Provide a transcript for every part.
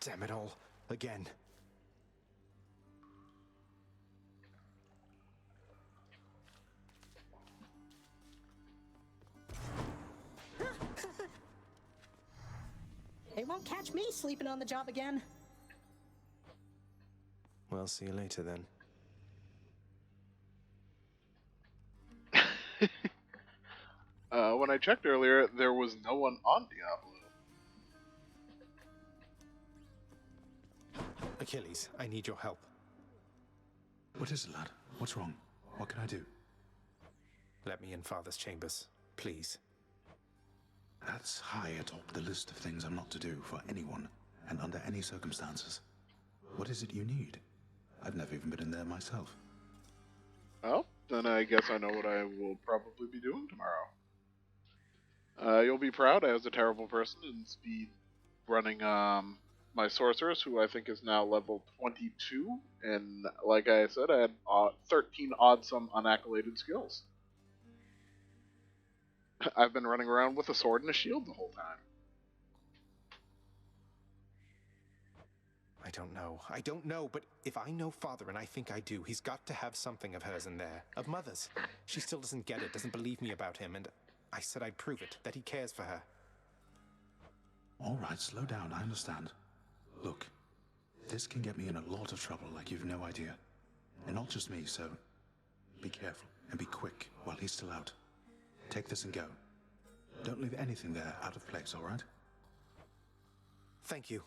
Damn it all. Again. They won't catch me sleeping on the job again. Well, see you later then. When I checked earlier, there was no one on Diablo. Achilles, I need your help. What is it, lad? What's wrong? What can I do? Let me in Father's chambers, please. That's high atop the list of things I'm not to do for anyone, and under any circumstances. What is it you need? I've never even been in there myself. Well, then I guess I know what I will probably be doing tomorrow. You'll be proud as a terrible person and speed running my sorceress, who I think is now level 22, and like I said, I had 13 odd-some unaccoladed skills. I've been running around with a sword and a shield the whole time. I don't know, but if I know Father, and I think I do, he's got to have something of hers in there. Of Mother's. She still doesn't get it, doesn't believe me about him, and I said I'd prove it, that he cares for her. All right, slow down, I understand. Look, this can get me in a lot of trouble like you've no idea. And not just me, so be careful and be quick while he's still out. Take this and go. Don't leave anything there out of place, all right? Thank you.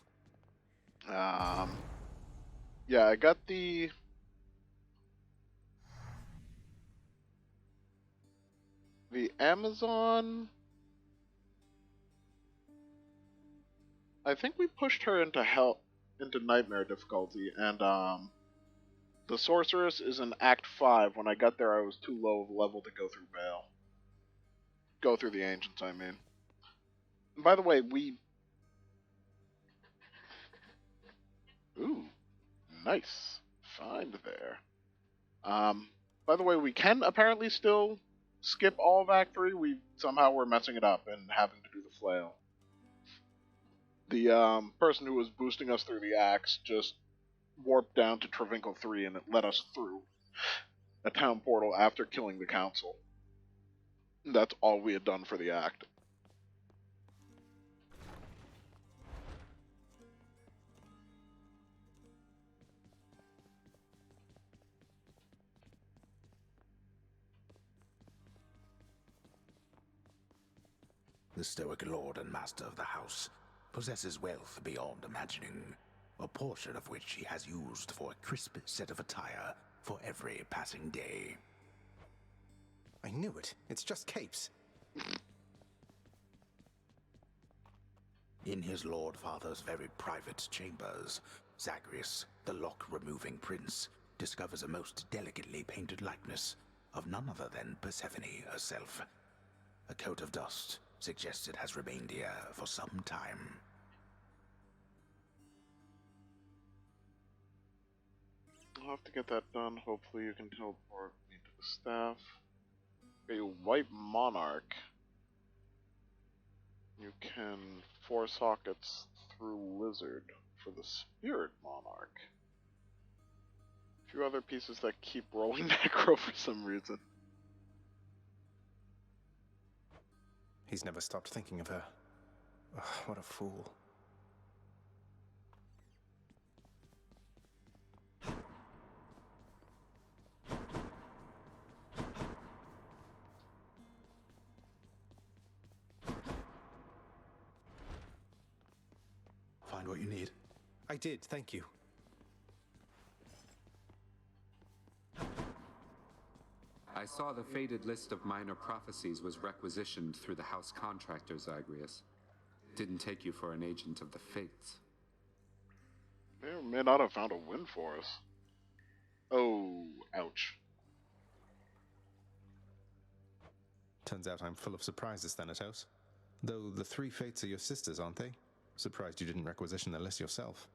Yeah, I got the Amazon. I think we pushed her into nightmare difficulty, and the sorceress is in Act 5. When I got there, I was too low of a level to go through Baal. Go through the Ancients, I mean. And by the way, Ooh, nice find there. By the way, we can apparently still skip all of Act 3. Somehow we're messing it up and having to do the flail. The person who was boosting us through the acts just warped down to Travinkle 3 and it led us through a town portal after killing the council. That's all we had done for the act. The stoic lord and master of the house possesses wealth beyond imagining, a portion of which he has used for a crisp set of attire for every passing day. I knew it. It's just capes. In his Lord Father's very private chambers, Zagreus, the lock-removing prince, discovers a most delicately painted likeness of none other than Persephone herself. A coat of dust suggests it has remained here for some time. I'll have to get that done. Hopefully you can teleport me to the staff. A white monarch. You can 4 sockets through lizard for the spirit monarch. A few other pieces that keep rolling necro for some reason. He's never stopped thinking of her. Ugh, what a fool. Find what you need? I did, thank you. I saw the faded list of minor prophecies was requisitioned through the house contractor, Zagreus. Didn't take you for an agent of the fates. May or may not have found a win for us. Oh, ouch. Turns out I'm full of surprises, Thanatos. Though the 3 fates are your sisters, aren't they? Surprised you didn't requisition the list yourself.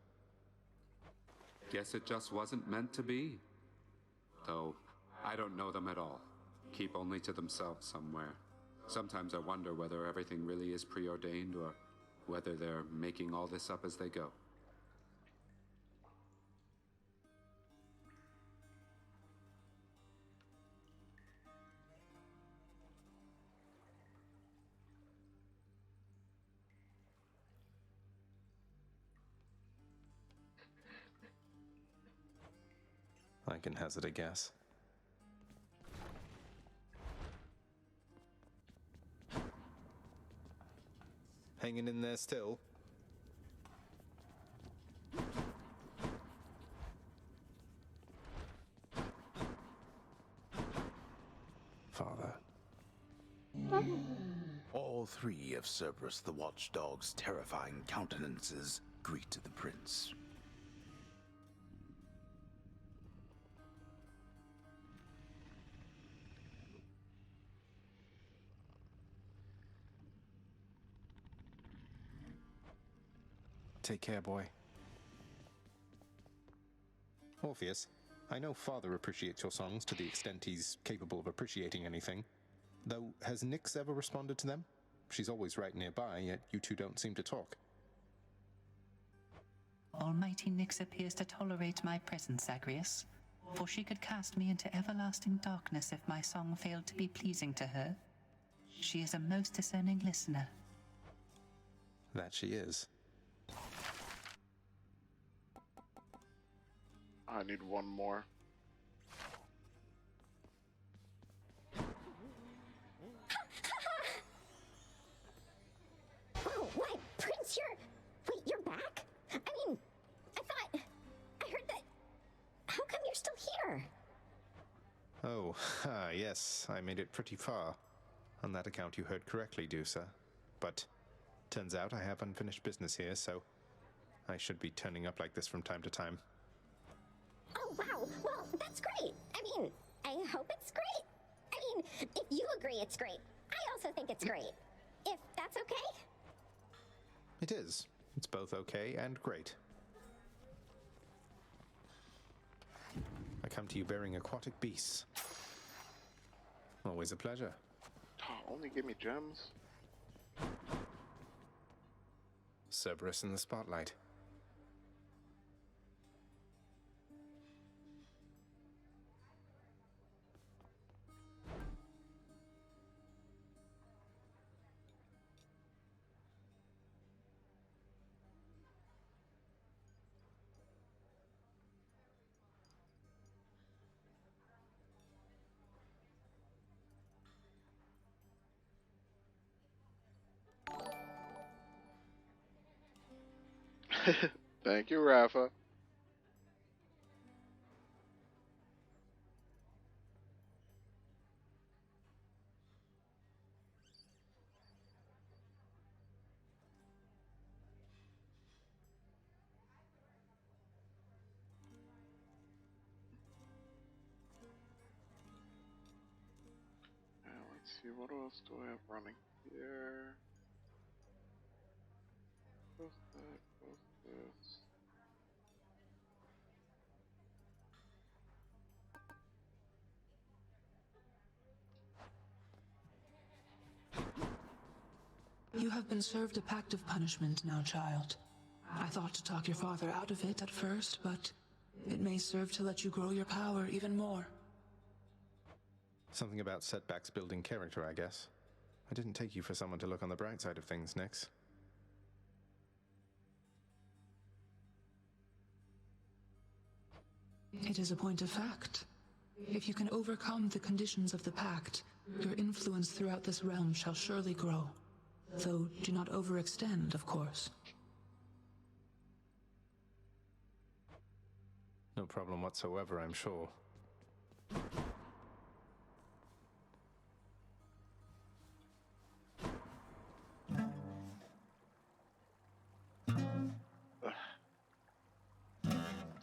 Guess it just wasn't meant to be. Though, I don't know them at all. Keep only to themselves somewhere. Sometimes I wonder whether everything really is preordained or whether they're making all this up as they go. I can hazard a guess. Hanging in there still? Father. All three of Cerberus the Watchdog's terrifying countenances greet the prince. Take care, boy. Orpheus, I know Father appreciates your songs to the extent he's capable of appreciating anything. Though, has Nyx ever responded to them? She's always right nearby, yet you two don't seem to talk. Almighty Nyx appears to tolerate my presence, Zagreus, for she could cast me into everlasting darkness if my song failed to be pleasing to her. She is a most discerning listener. That she is. I need one more. Oh, why, Prince, you're back? I mean, I heard that... How come you're still here? Oh, yes, I made it pretty far. On that account you heard correctly, Dusa. But, turns out I have unfinished business here, so I should be turning up like this from time to time. Oh, wow, well, that's great. I mean, I hope it's great. I mean, if you agree it's great, I also think it's great. If that's okay? It is. It's both okay and great. I come to you bearing aquatic beasts. Always a pleasure. Oh, only give me gems. Cerberus in the spotlight. Thank you, Rafa. Now, let's see, what else do I have running here? Close that, close this. You have been served a pact of punishment now, child. I thought to talk your father out of it at first, but it may serve to let you grow your power even more. Something about setbacks building character, I guess. I didn't take you for someone to look on the bright side of things, Nyx. It is a point of fact. If you can overcome the conditions of the pact, your influence throughout this realm shall surely grow. Though, do not overextend, of course. No problem whatsoever, I'm sure.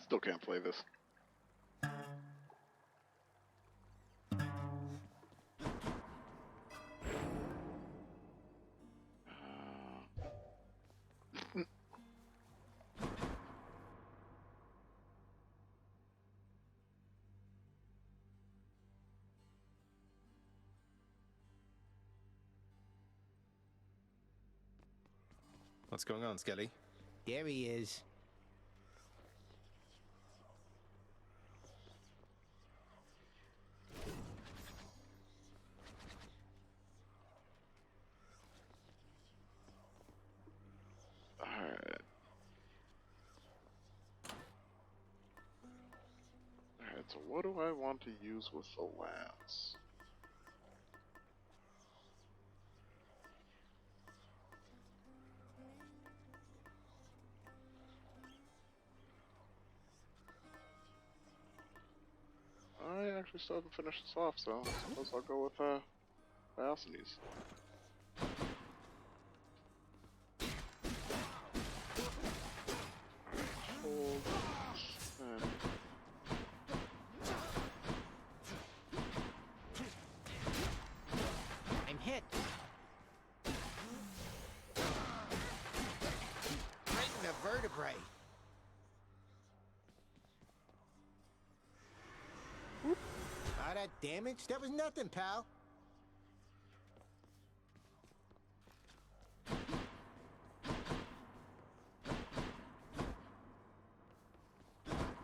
Still can't play this. What's going on, Skelly? There he is. Alright. Alright, Alright, so what do I want to use with the lance? I actually still haven't finished this off, so I suppose I'll go with Biosines. Hold, and I'm hit. Right in the vertebrae. All that damage? That was nothing, pal.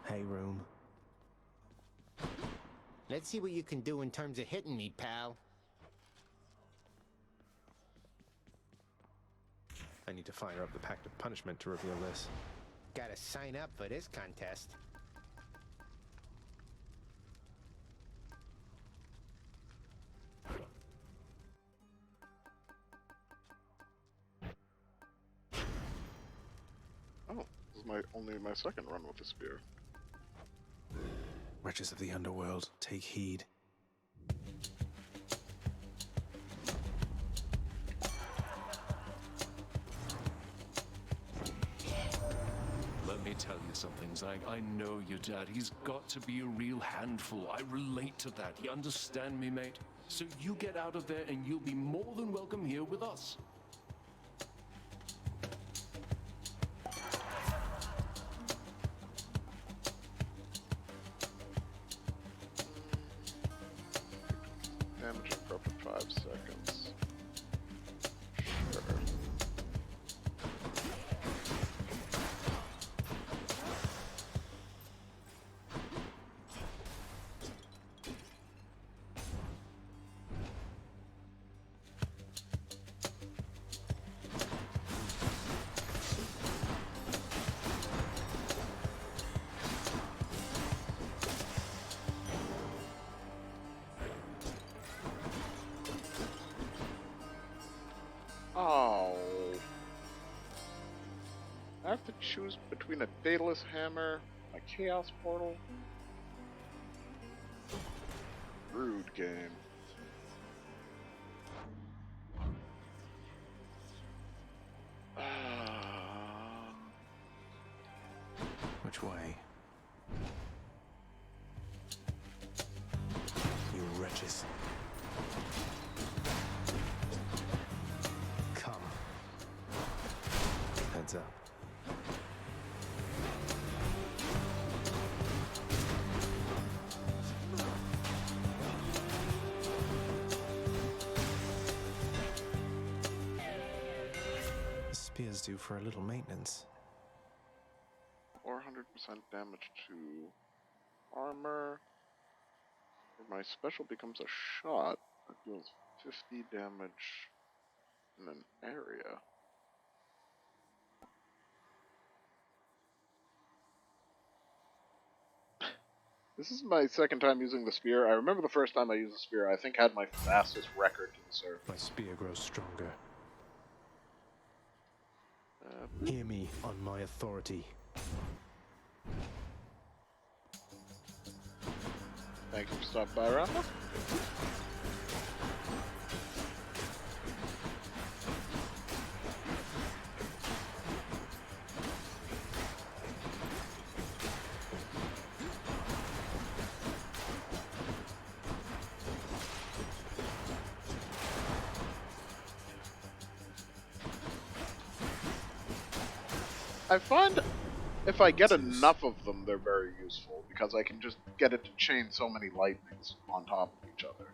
Hey, room. Let's see what you can do in terms of hitting me, pal. I need to fire up the Pact of Punishment to reveal this. Gotta sign up for this contest. oh, this is only my second run with the spear. Wretches of the underworld, take heed. Let me tell you something, Zag. I know your dad. He's got to be a real handful. I relate to that. You understand me, mate? So you get out of there and you'll be more than welcome here with us. Damage for up to 5 seconds. Sure. Oh. I have to choose between a Daedalus Hammer, a Chaos Portal. Rude game. Which way? You wretches. Come. Heads up. The spear's due for a little maintenance. 400% damage to armor. My special becomes a shot that deals 50 damage in an area. This is my second time using the spear. I remember the first time I used the spear, I think I had my fastest record to the surf. My spear grows stronger. Hear me on my authority. Thank you for stopping by, Rama. I find if I get enough of them, they're very useful, because I can just get it to chain so many lightnings on top of each other.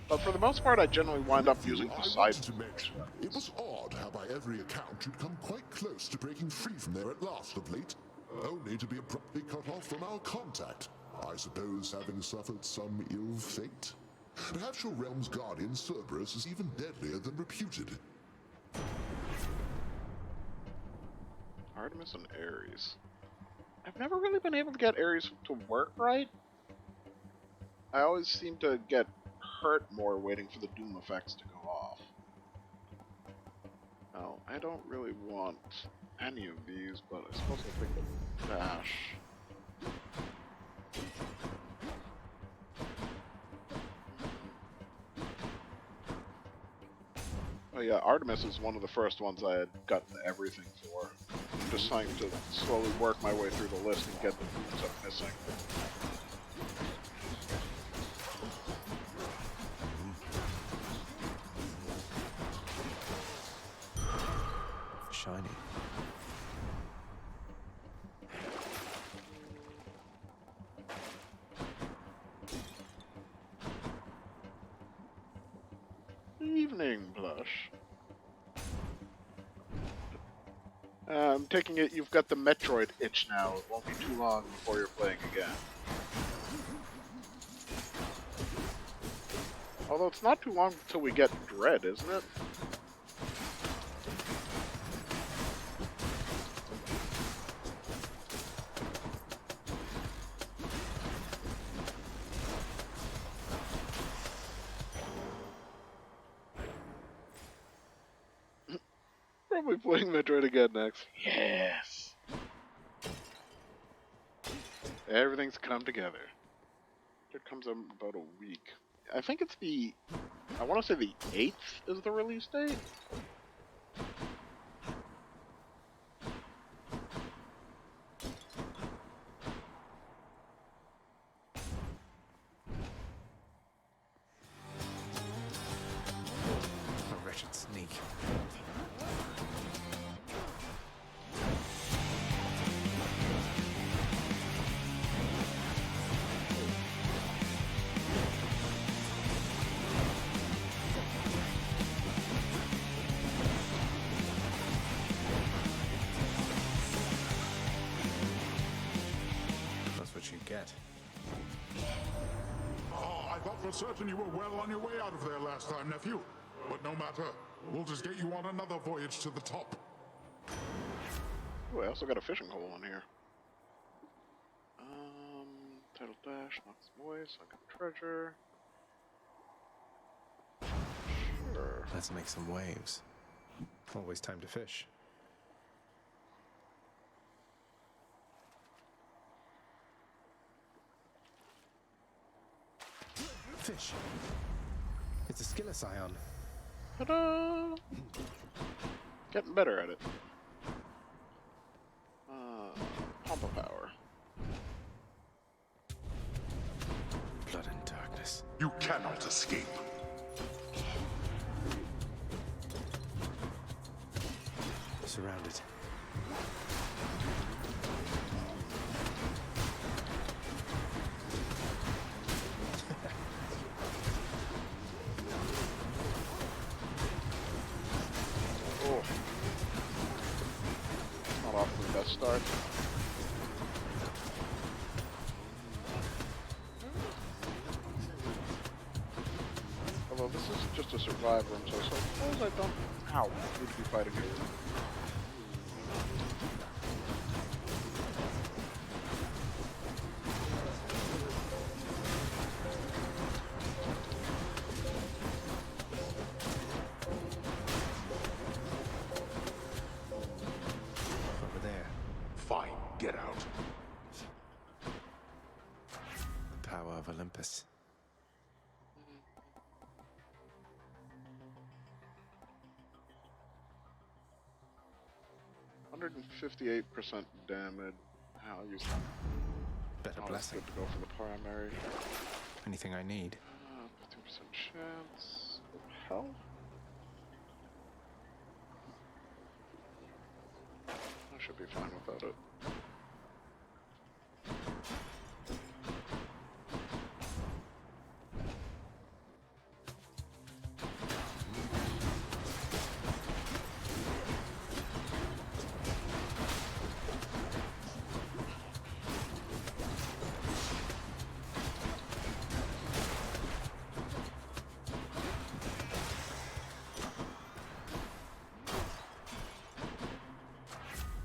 But for the most part, I generally wind up using Poseidon. To mention, it was odd how by every account you'd come quite close to breaking free from there at last of late, only to be abruptly cut off from our contact. I suppose having suffered some ill fate? Perhaps your realm's guardian, Cerberus, is even deadlier than reputed. Artemis and Ares. I've never really been able to get Ares to work right. I always seem to get hurt more waiting for the Doom effects to go off. Now, I don't really want any of these, but I suppose I'll take the dash. Oh yeah, Artemis is one of the first ones I had gotten everything for. I'm just trying to slowly work my way through the list and get the moves I'm missing. Shiny. Evening, Blush. I'm taking it you've got the Metroid itch now. It won't be too long before you're playing again. Although it's not too long until we get Dread, isn't it? Probably playing Metroid again next. Yes! Everything's come together. It comes in about a week. I think it's the... I want to say the 8th is the release date? A wretched sneak. That's what you get. Oh, I thought for certain you were well on your way out of there last time, nephew. But no matter. We'll just get you on another voyage to the top. Oh, I also got a fishing hole in here. Title dash, Nox Voice, I got treasure. Sure. Let's make some waves. Always time to fish. Fish. It's a Skillus Ion. Ta-da! Getting better at it. Pump of power. Blood and darkness. You cannot escape. Surrounded. Oh. Not off to the best start. Although this is just a survive room, so I suppose I don't... Ow, need to be fighting here. Over there. Fine, get out. The power of Olympus. %58% damage. I'll use that. Better Oh, it's blessing. good to go for the primary. Anything I need. 15% chance of health. I should be fine without it.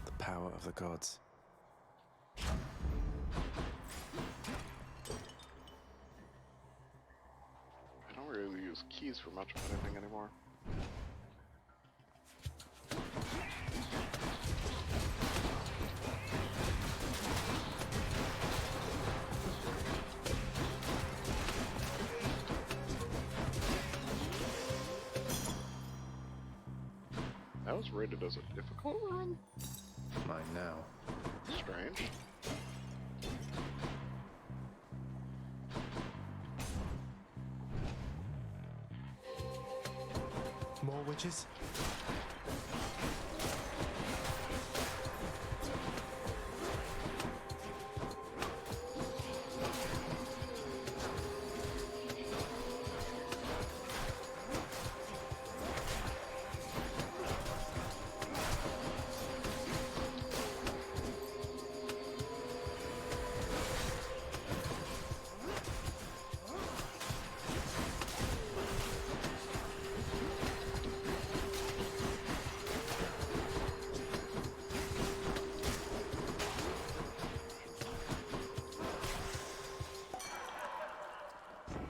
The power of the gods. keys for much of anything anymore. That was rated as a difficult run? Mine now. Strange. More witches?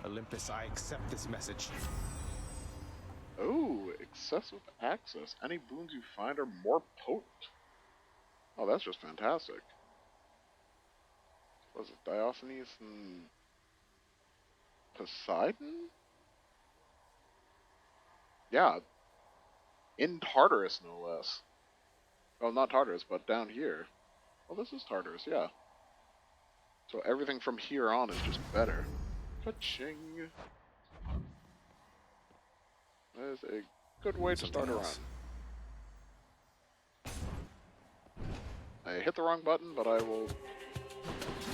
Olympus, I accept this message. Oh, excessive access. Any boons you find are more potent. Oh, that's just fantastic. Was it Diophines and Poseidon? Yeah. In Tartarus, no less. Oh, not Tartarus, but down here. Oh, this is Tartarus, yeah. So everything from here on is just better. Ka-ching. That is a good way to start a run. I hit the wrong button, but I will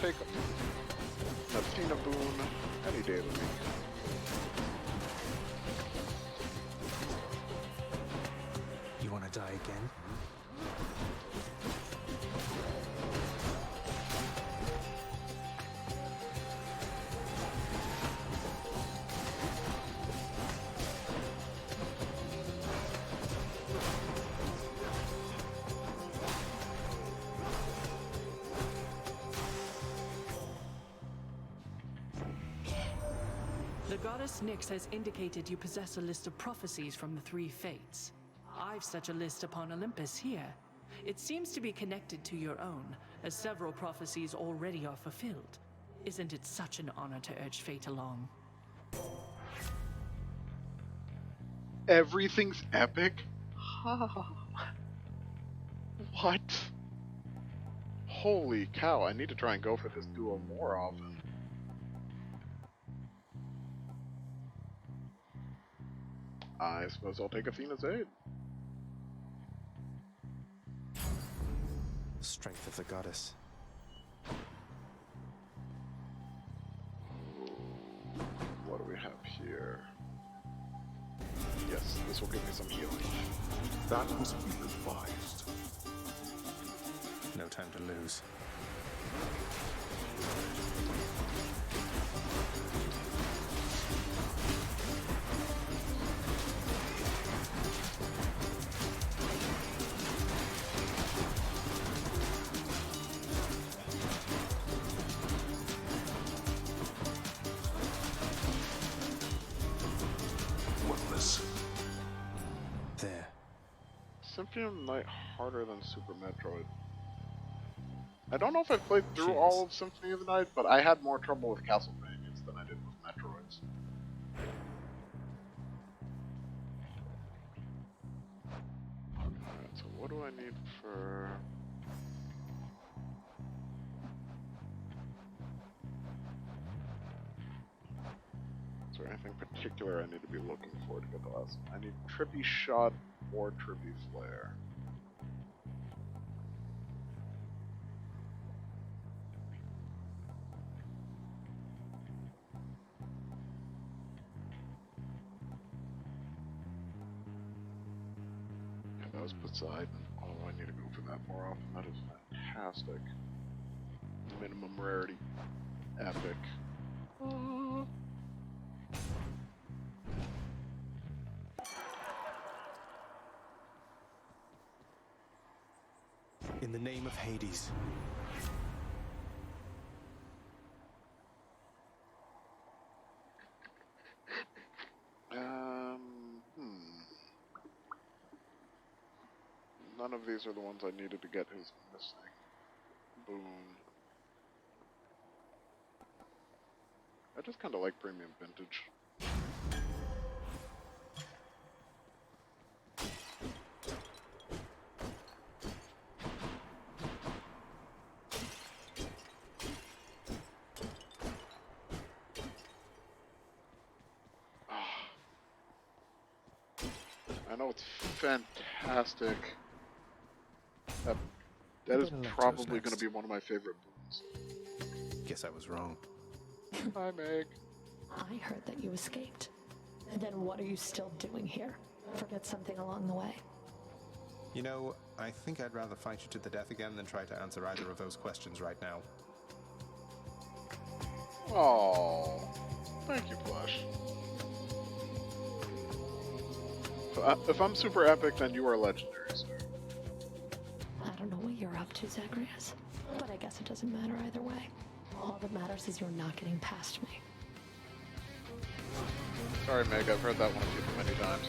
take an Athena boon any day of the week. You want to die again? The goddess Nyx has indicated you possess a list of prophecies from the three fates. I've such a list upon Olympus here. It seems to be connected to your own, as several prophecies already are fulfilled. Isn't it such an honor to urge fate along? Everything's epic? What? Holy cow, I need to try and go for this duel more often. I suppose I'll take Athena's aid. The strength of the goddess. What do we have here? Yes, this will give me some healing. That was ill-advised. No time to lose. There. Symphony of the Night harder than Super Metroid. I don't know if I've played through Cheers. all of Symphony of the Night, but I had more trouble with Castlevanias than I did with Metroids. Alright, so what do I need for... Is there anything particular I need to be looking for to get the last one? I need Trippy Shot or Trippy Flare. Yeah, that was Poseidon. Oh, I need to go for that more often. That is fantastic. Minimum rarity. Epic. In the name of Hades. None of these are the ones I needed to get his missing boon. I just kind of like premium vintage. I know it's fantastic. That is probably going to be one of my favorite boons. Guess I was wrong. Hi, Meg. I heard that you escaped. Then what are you still doing here? Forget something along the way. You know, I think I'd rather fight you to the death again than try to answer either of those questions right now. Oh, thank you, Flush. If I'm super epic, then you are legendary, sir. I don't know what you're up to, Zagreus, but I guess it doesn't matter either way. All that matters is you're not getting past me. Sorry, Meg, I've heard that one of you many times.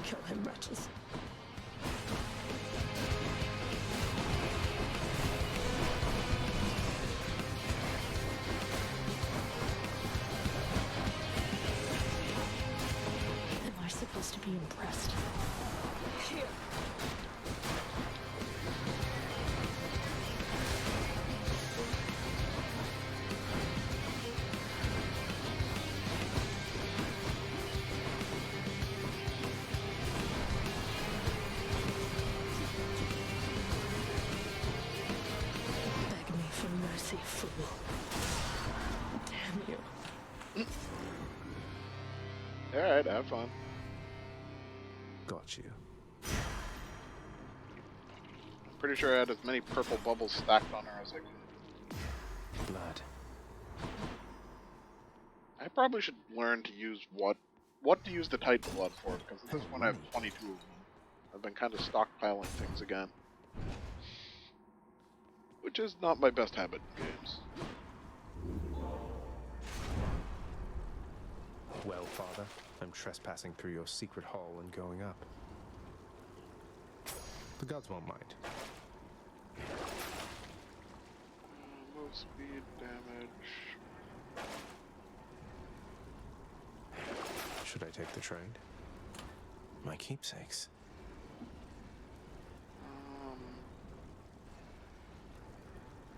Kill him, wretches. Am I supposed to be impressed? Here. Beg me for mercy, fool. Damn you. Alright, have fun. Got you. Pretty sure I had as many purple bubbles stacked on her as I could. Blood. I probably should learn to use what to use the Titan blood for, because at this point I have 22 of them. I've been kind of stockpiling things again. Which is not my best habit in games. Well, Father, I'm trespassing through your secret hall and going up. The gods won't mind. Move speed, damage. Should I take the trade? My keepsakes.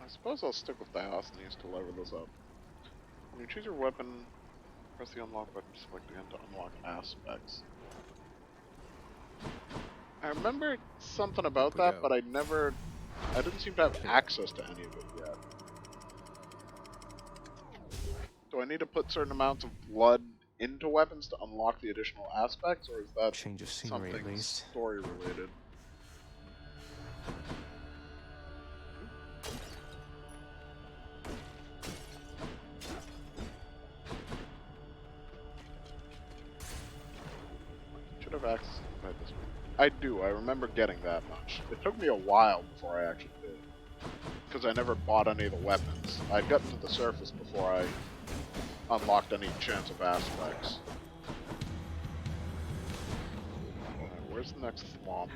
I suppose I'll stick with Diocenes to lever this up. When you choose your weapon, press the unlock button to select again to unlock aspects. I remember something about that, but I didn't seem to have access to any of it yet. Do I need to put certain amounts of blood into weapons to unlock the additional aspects, or is that change of scenery something at least? Story related? Should have access to this one. I do. I remember getting that much. It took me a while before I actually did, because I never bought any of the weapons. I'd gotten to the surface before I unlocked any chance of aspects. Where's the next thwomp?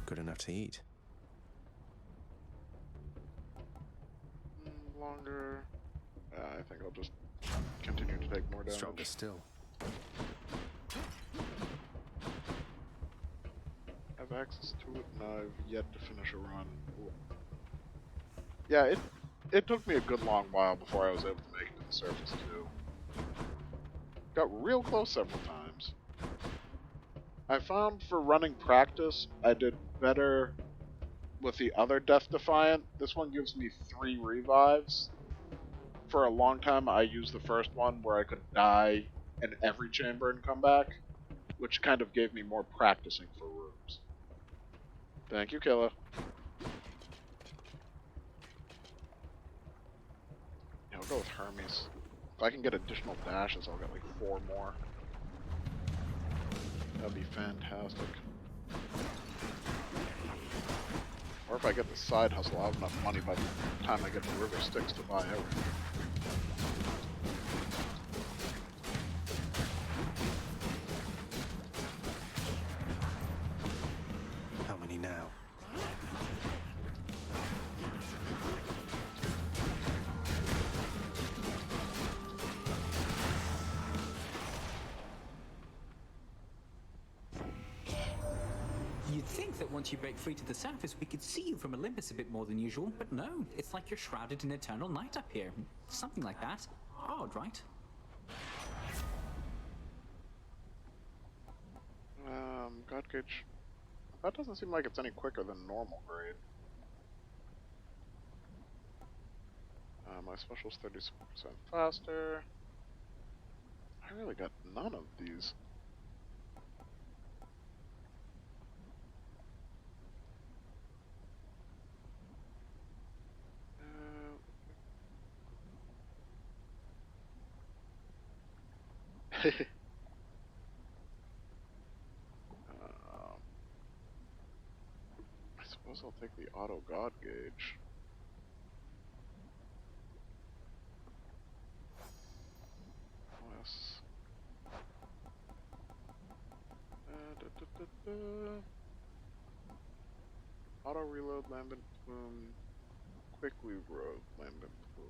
Good enough to eat. Longer. I think I'll just continue to take more damage. Stronger still. Have access to it, and I've yet to finish a run. Ooh. Yeah, it took me a good long while before I was able to make it to the surface too. Got real close several times. I found for running practice, I did better with the other Death Defiant. This one gives me 3 revives. for a long time, I used the first one where I could die in every chamber and come back, which kind of gave me more practicing for rooms. Thank you, Killa. Yeah, I'll go with Hermes. If I can get additional dashes, I'll get like 4 more. That'd be fantastic. Or if I get the side hustle, I'll have enough money by the time I get the River Styx to buy everything. How many now? You'd think that once you break free to the surface, we could see you from Olympus a bit more than usual, but no, it's like you're shrouded in eternal night up here. Something like that. Odd, right? God Gauge. That doesn't seem like it's any quicker than normal grade. My special's 36% faster. I really got none of these. I suppose I'll take the auto God Gauge. Yes. Auto reload lambent plume. Quick reload lambent plume.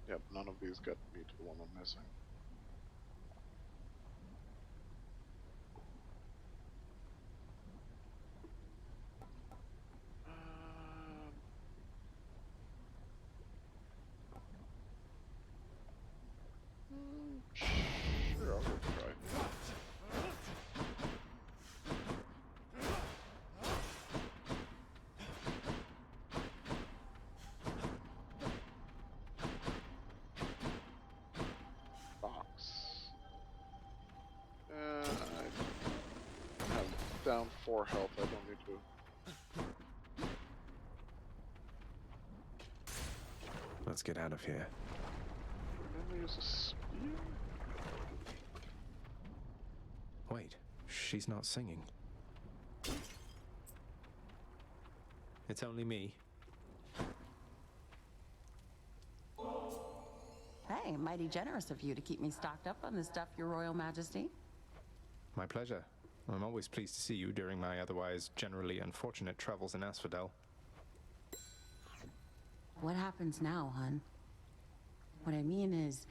Yep, none of these got me to the one I'm missing. Sure, I'll go try. Down 4 health, I don't need to. Let's get out of here. Can I use a spear? Wait, she's not singing. It's only me. Hey, mighty generous of you to keep me stocked up on this stuff, Your Royal Majesty. My pleasure. I'm always pleased to see you during my otherwise generally unfortunate travels in Asphodel. What happens now, hun? What I mean is,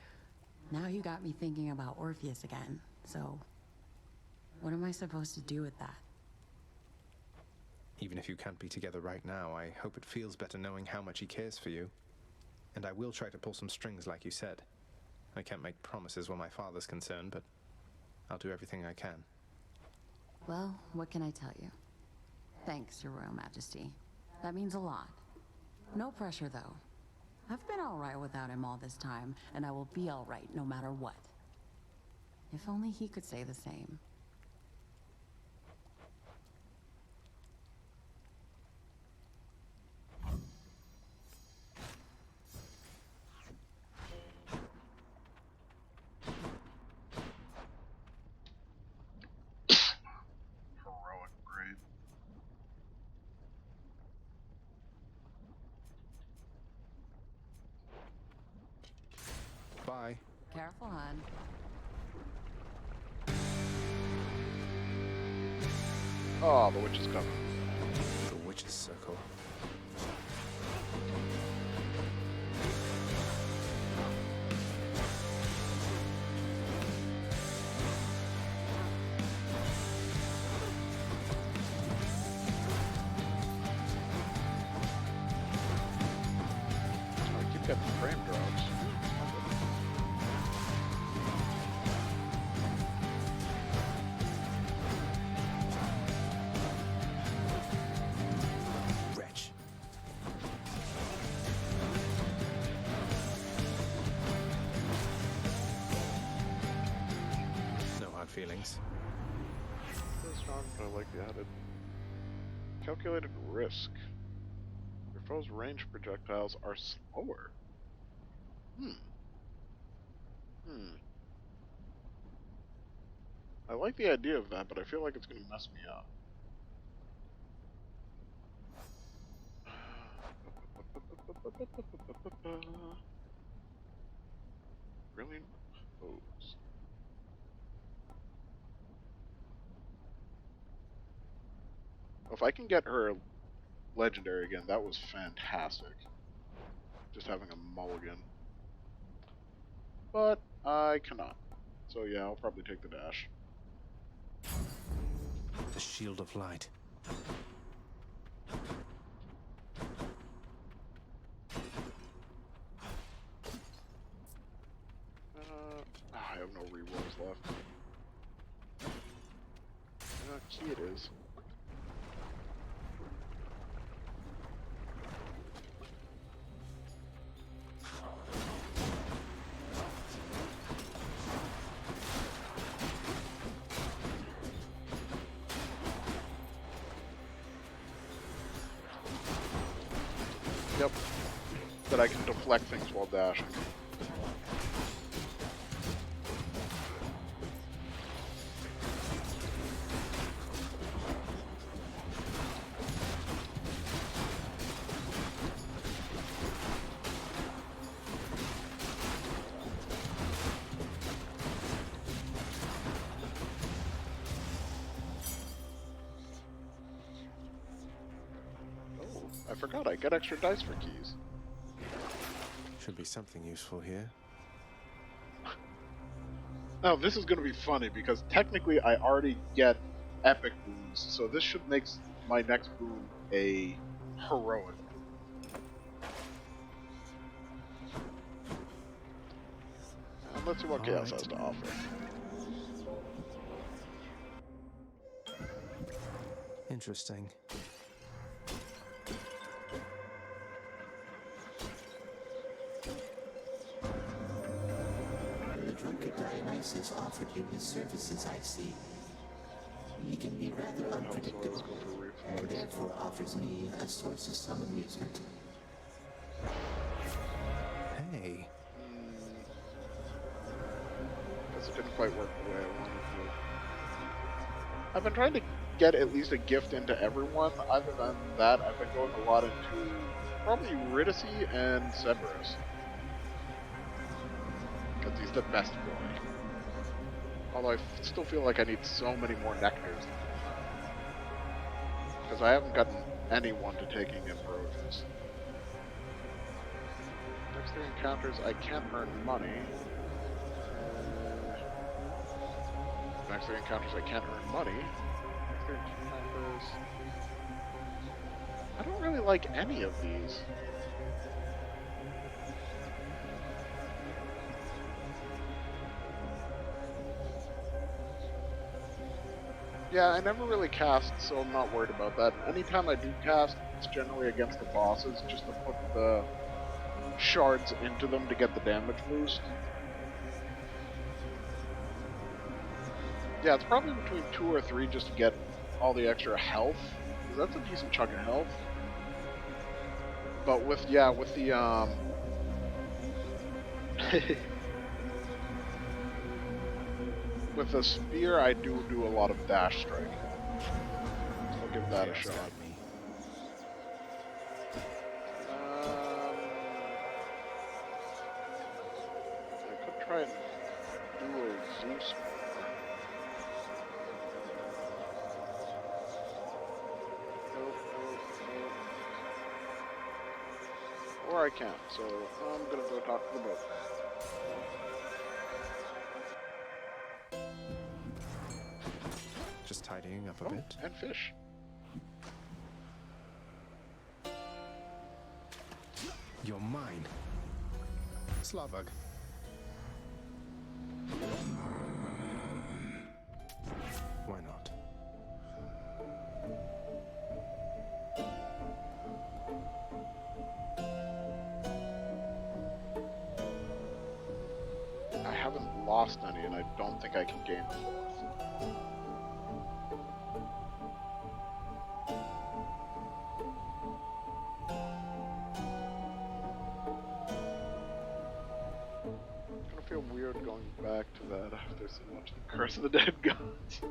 now you got me thinking about Orpheus again, so what am I supposed to do with that? Even if you can't be together right now, I hope it feels better knowing how much he cares for you. And I will try to pull some strings like you said. I can't make promises where my father's concerned, but I'll do everything I can. Well, what can I tell you? Thanks, Your Royal Majesty. That means a lot. No pressure, though. I've been all right without him all this time, and I will be all right no matter what. If only he could say the same. Bye. Careful, hon. Oh, the witch is coming. The witch's circle. I keep getting frame drops. feelings. It's strong, but I like the added calculated risk. Your foe's range projectiles are slower. I like the idea of that, but I feel like it's going to mess me up. Brilliant pose. If I can get her legendary again, that was fantastic. Just having a mulligan. But I cannot. So yeah, I'll probably take the dash. The Shield of Light. I have no rerolls left. Key it is. Yep. That I can deflect things while dashing. I forgot I get extra dice for keys. Should be something useful here. Now this is going to be funny because technically I already get epic boons, so this should make my next boon a heroic. And let's see what Chaos has to offer. Interesting. Drunkard Dionysus offered you his services, I see. He can be rather unpredictable, and therefore offers me a source of some amusement. Hey. Guess it didn't quite work the way I wanted to. I've been trying to get at least a gift into everyone. Other than that, I've been going a lot into probably Eurydice and Cerberus. Because he's the best boy. Although I still feel like I need so many more nectars. Because I haven't gotten anyone to taking Ambrosius. Next 3 encounters, I can't earn money. Next 3 encounters, I can't earn money. Next 3 encounters... I don't really like any of these. Yeah, I never really cast, so I'm not worried about that. Anytime I do cast, it's generally against the bosses, just to put the shards into them to get the damage boost. Yeah, it's probably between 2 or 3 just to get all the extra health, because that's a decent chunk of health. But with the, with the spear, I do a lot of dash strike. I'll give that a shot. I could try and do a Zeus. Or I can't, so I'm gonna go talk to the boat. Just tidying up a bit. And fish. You're mine. Slavug. Why not? haven't lost any, and I don't think I can gain a fourth. I feel weird going back to that after so much the Curse of the Dead Gods.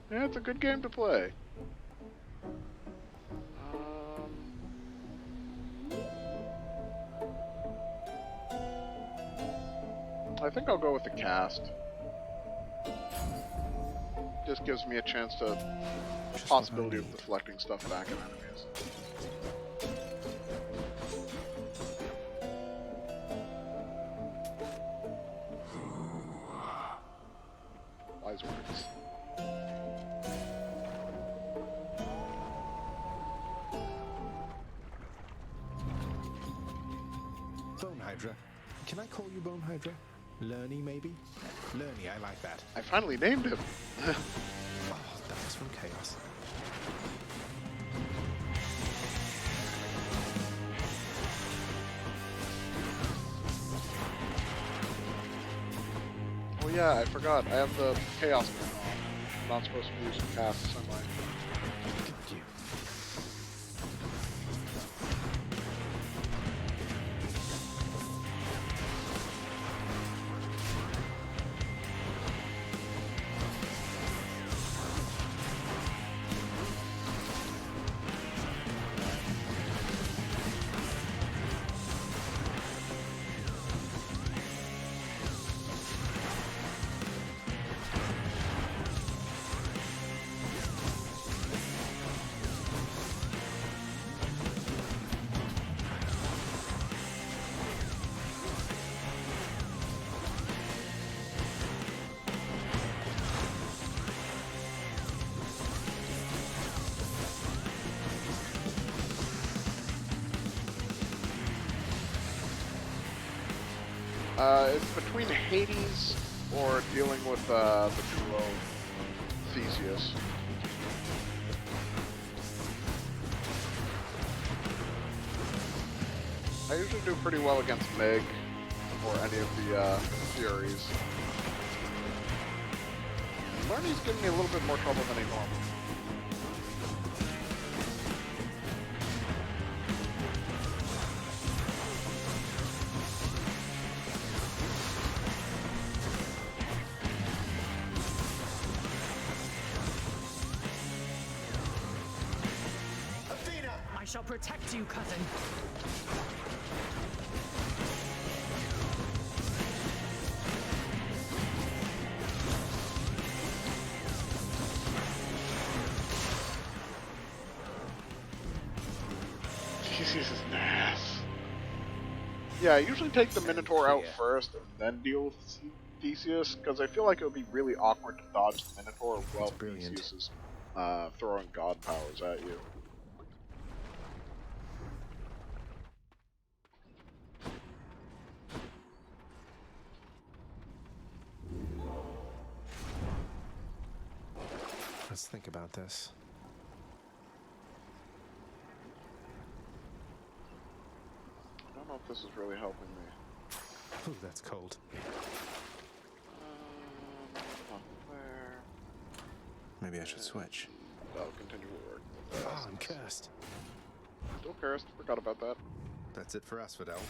Yeah, it's a good game to play. I think I'll go with the cast. Just gives me a chance to possibility of deflecting stuff back at enemies. Wise words. Bone Hydra. Can I call you Bone Hydra? Lerny, maybe? Lerny, I like that. I finally named him. Oh, that was from Chaos. Oh yeah, I forgot. I have the Chaos Man on. I'm not supposed to be using casts, am I? It's between Hades or dealing with the duo Theseus. I usually do pretty well against Meg or any of the Furies. Lerny's giving me a little bit more trouble than he normally. I shall protect you, cousin. Jesus, ass. Yeah, I usually take the Minotaur out first and then deal with Theseus, because I feel like it would be really awkward to dodge the Minotaur while Theseus is throwing god powers at you. Let's think about this. I don't know if this is really helping me. Ooh, that's cold. Not there. Maybe I should switch. I'll continue to work. Oh, I'm cursed. Still cursed. Forgot about that. That's it for us, Fidel.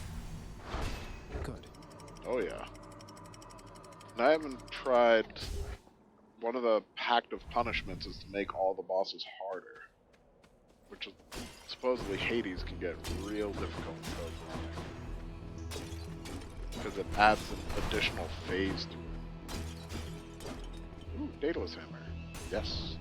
Good. Oh yeah. And I haven't tried. One of the Pact of Punishments is to make all the bosses harder, which is, supposedly Hades can get real difficult because it adds an additional phase to it. Ooh, Daedalus Hammer. Yes.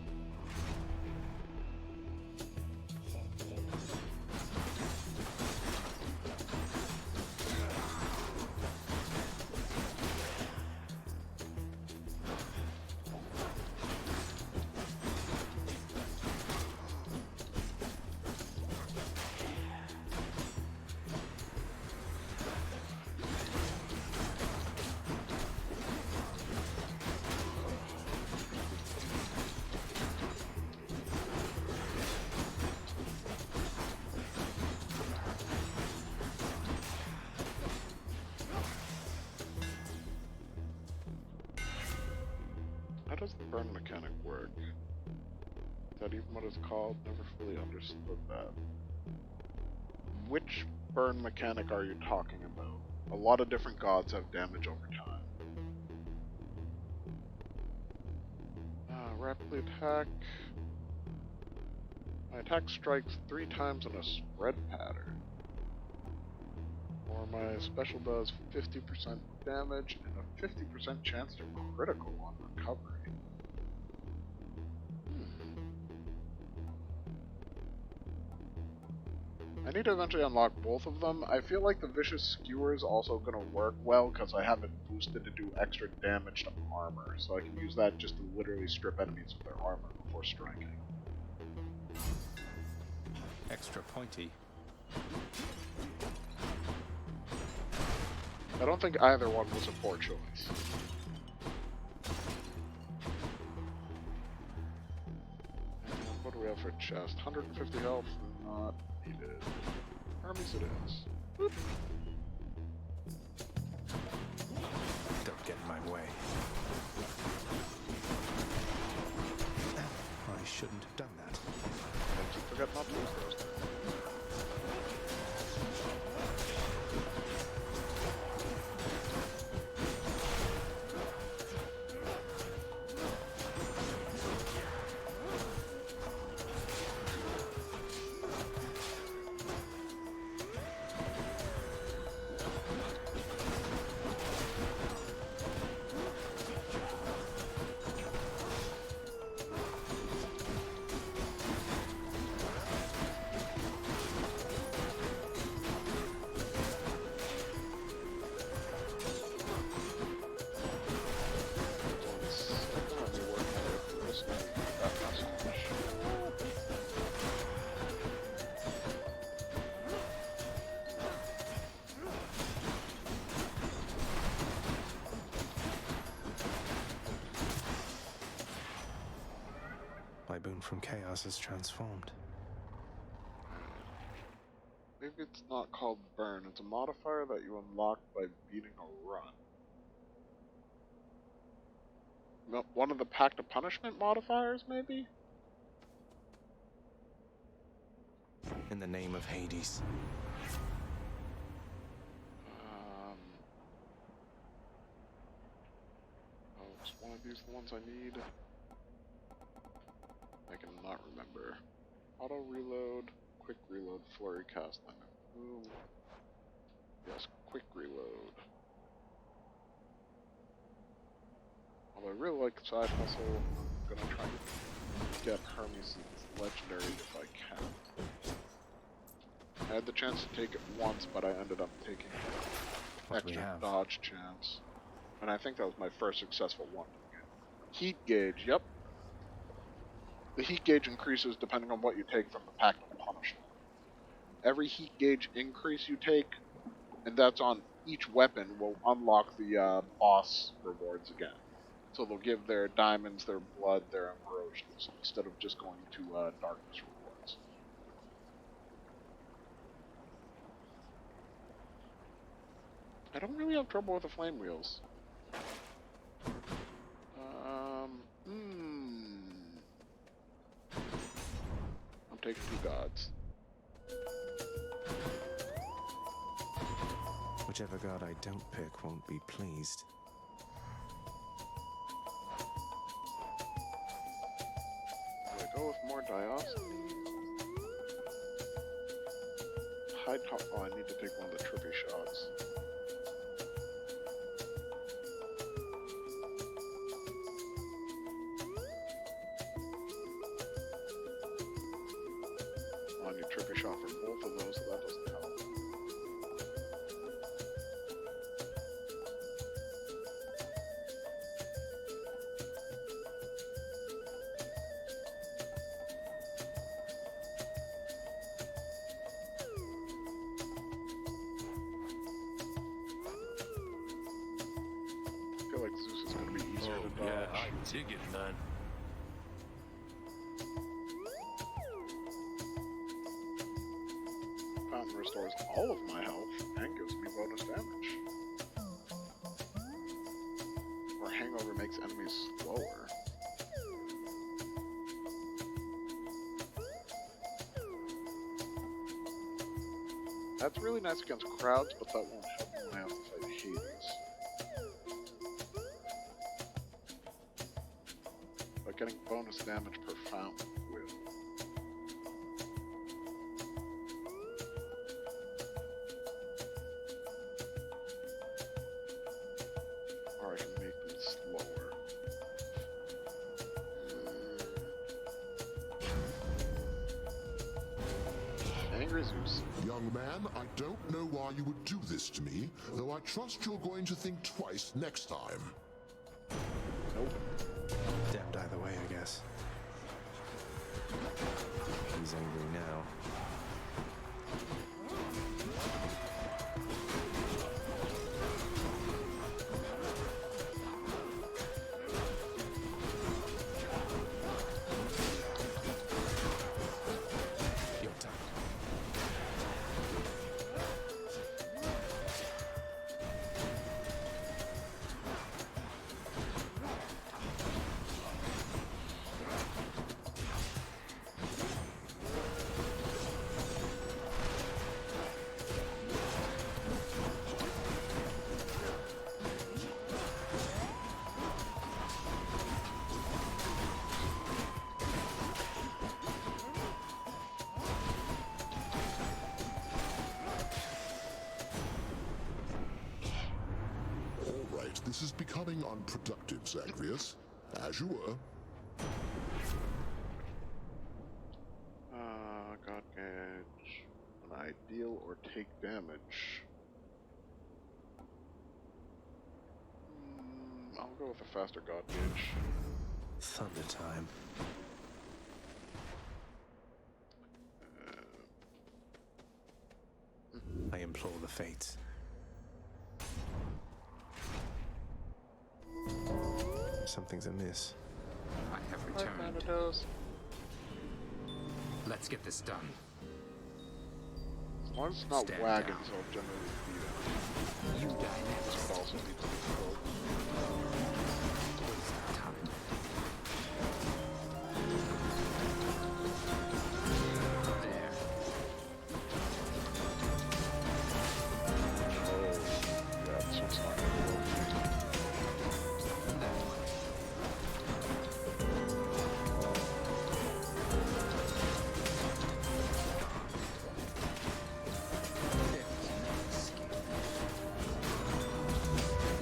does the burn mechanic work? Is that even what it's called? Never fully understood that. Which burn mechanic are you talking about? A lot of different gods have damage over time. Rapidly attack. My attack strikes 3 times in a spread pattern. Or my special does 50% damage and a 50% chance to critical on recovery. I need to eventually unlock both of them. I feel like the Vicious Skewer is also going to work well because I have it boosted to do extra damage to armor, so I can use that just to literally strip enemies of their armor before striking. Extra pointy. I don't think either one was a poor choice. And what do we have for chest? 150 health, not needed. Hermes it is. Boop. Don't get in my way. I shouldn't have done that. Don't you forget not to use those. My boon from chaos is transformed. Maybe it's not called burn, it's a modifier that you unlock by beating a run. One of the Pact of Punishment modifiers, maybe? In the name of Hades. Oh, is one of these the ones I need? I cannot remember. Auto reload, quick reload, flurry cast, then boom. Yes, quick reload. Although I really like Side Hustle, I'm gonna try to get Hermes' legendary if I can. I had the chance to take it once, but I ended up taking extra dodge chance. And I think that was my first successful one. Heat gauge, yep. The heat gauge increases depending on what you take from the Pact of Punishment. Every heat gauge increase you take, and that's on each weapon, will unlock the boss rewards again. So they'll give their diamonds, their blood, their ambrosions, instead of just going to darkness rewards. I don't really have trouble with the flame wheels. I'm taking 2 gods. Whichever god I don't pick won't be pleased. Do I go with more Dioscony? High top. Oh, I need to take one of the trippy shots. Oh, I need trippy shot for both of those, so that doesn't help. I feel like Zeus is going to be easier to dodge. Yeah, I dig it, man. Fountain restores all of my health and gives me bonus damage. Or Hangover makes enemies slower. That's really nice against crowds, but that won't help me when I have to fight Hades. But getting bonus damage per fountain will. Or I can make them slower. Angry Zeus. Young man, I don't know why you would do this to me, though I trust you're going to think twice next time. Nope. Damned either way, I guess. He's angry now. Your turn. All right, this is becoming unproductive, Zagreus. As you were. God gauge. An ideal or take damage. I'll go with a faster God gauge. Thunder time. I implore the fates. Something's amiss. I have returned. Let's get this done. As long as it's not Stand wagons, down. I'll generally beat it. You die next. But also needs to be killed. Waste of time. There. Yeah, this one's not gonna work. That one.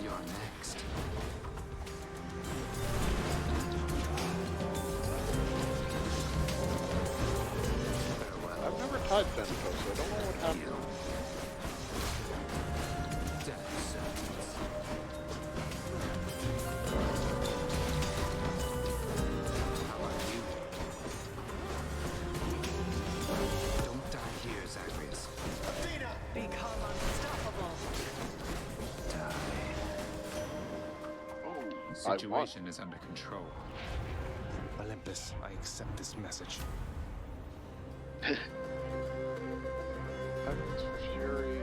You're next. Farewell. I've never tied Thanatos, so I don't know what happened. Death sentence. How about you? Don't die here, Zagreus. Become unstoppable. I won. Situation is under control. Olympus, I accept this message. Heavens Fury.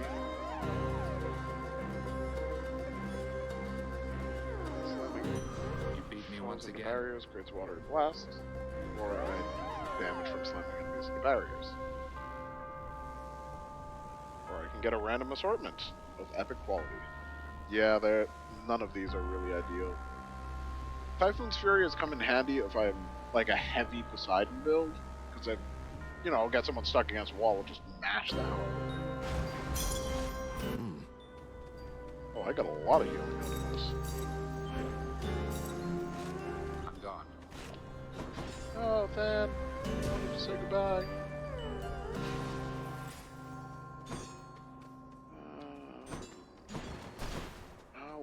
Slamming. You beat me once Into again. barriers, creates water to blast. Or damage from slamming enemies into barriers. Or I can get a random assortment of epic quality. Yeah, none of these are really ideal. Typhoon's Fury has come in handy if I'm like a heavy Poseidon build, because I, I'll get someone stuck against a wall, I'll just mash the hell out of them. Oh, I got a lot of healing out of this. I'm gone. Oh, Than, I wanted to say goodbye.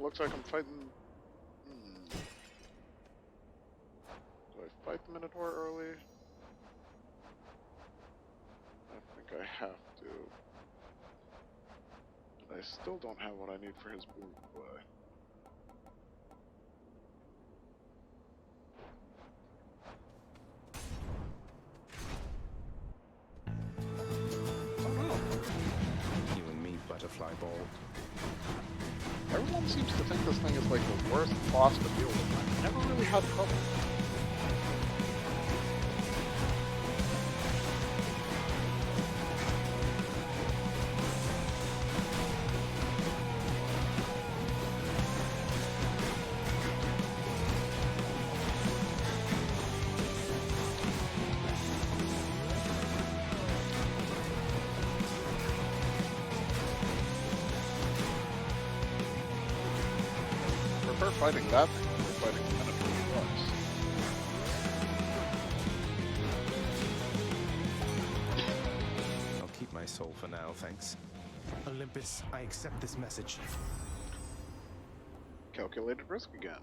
Looks like I'm fighting. Do I fight the Minotaur early? I think I have to. And I still don't have what I need for his boot play. Oh no! You and me, butterfly ball. Everyone seems to think this thing is like the worst boss to deal with. I never really had trouble. prefer fighting that thing over fighting the Minotaur twice. I'll keep my soul for now, thanks. Olympus, I accept this message. Calculated risk again.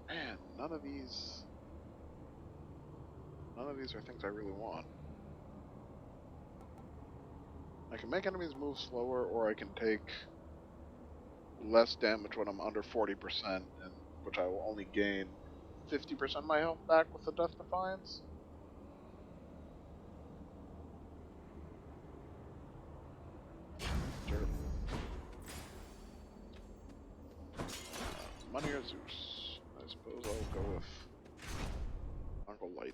Man, none of these are things I really want. I can make enemies move slower, or I can take less damage when I'm under 40%, and which I will only gain 50% of my health back with the Death Defiance. Terrible. Money or Zeus? I suppose I'll go with Uncle Lightning.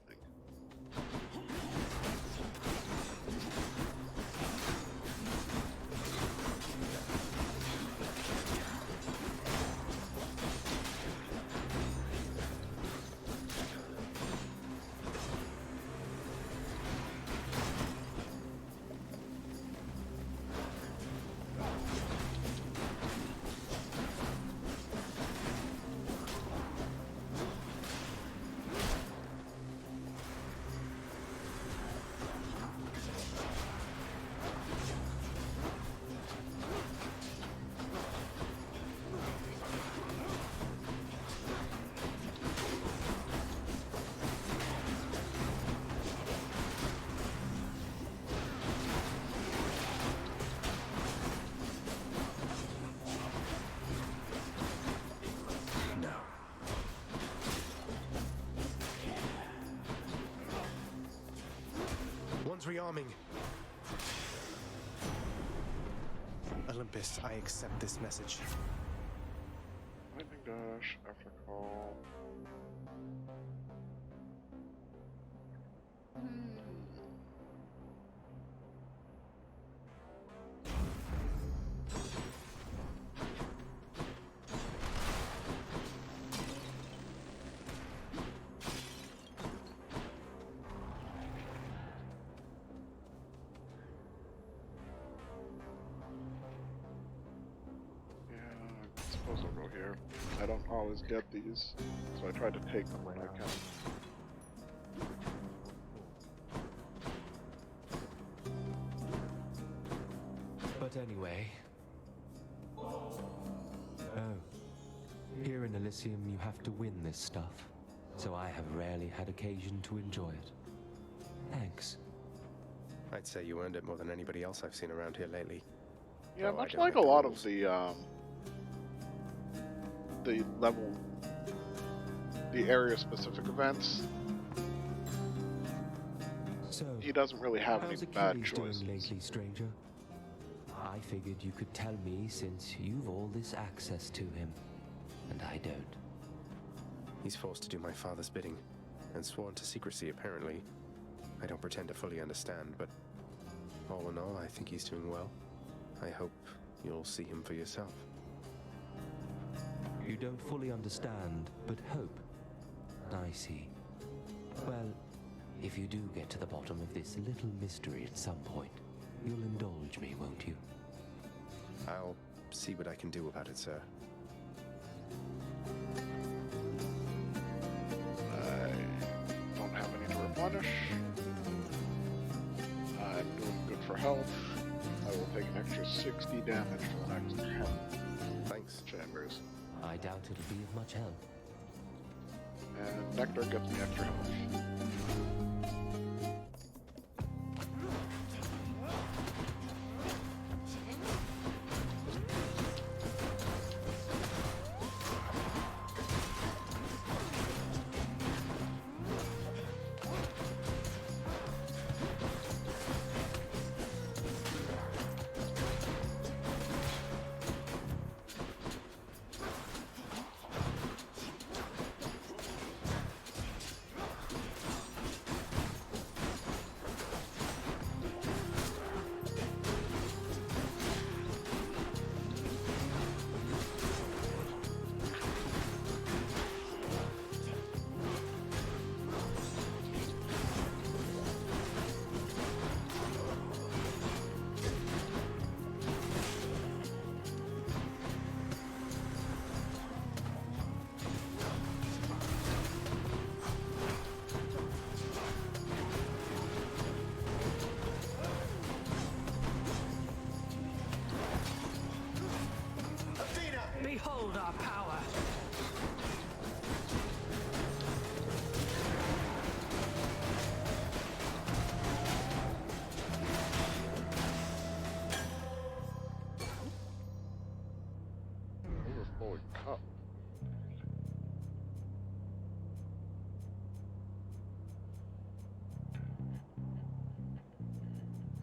One's rearming. Olympus, I accept this message. Lightning dash after call. I don't always get these, so I try to take them when I can. But anyway... Oh. Here in Elysium you have to win this stuff, so I have rarely had occasion to enjoy it. Thanks. I'd say you earned it more than anybody else I've seen around here lately. Yeah, much like a lot of the area-specific events. So, he doesn't really have any bad choices. Doing lately, stranger? I figured you could tell me since you've all this access to him, and I don't. He's forced to do my father's bidding, and sworn to secrecy, apparently. I don't pretend to fully understand, but all in all, I think he's doing well. I hope you'll see him for yourself. You don't fully understand, but hope. I see. Well, if you do get to the bottom of this little mystery at some point, you'll indulge me, won't you? I'll see what I can do about it, sir. I don't have any to replenish. I'm doing good for health. I will take an extra 60 damage for the next 10. Thanks, Chambers. I doubt it'll be of much help. And Nectar gets me extra health. Behold our power. Overflowing cup.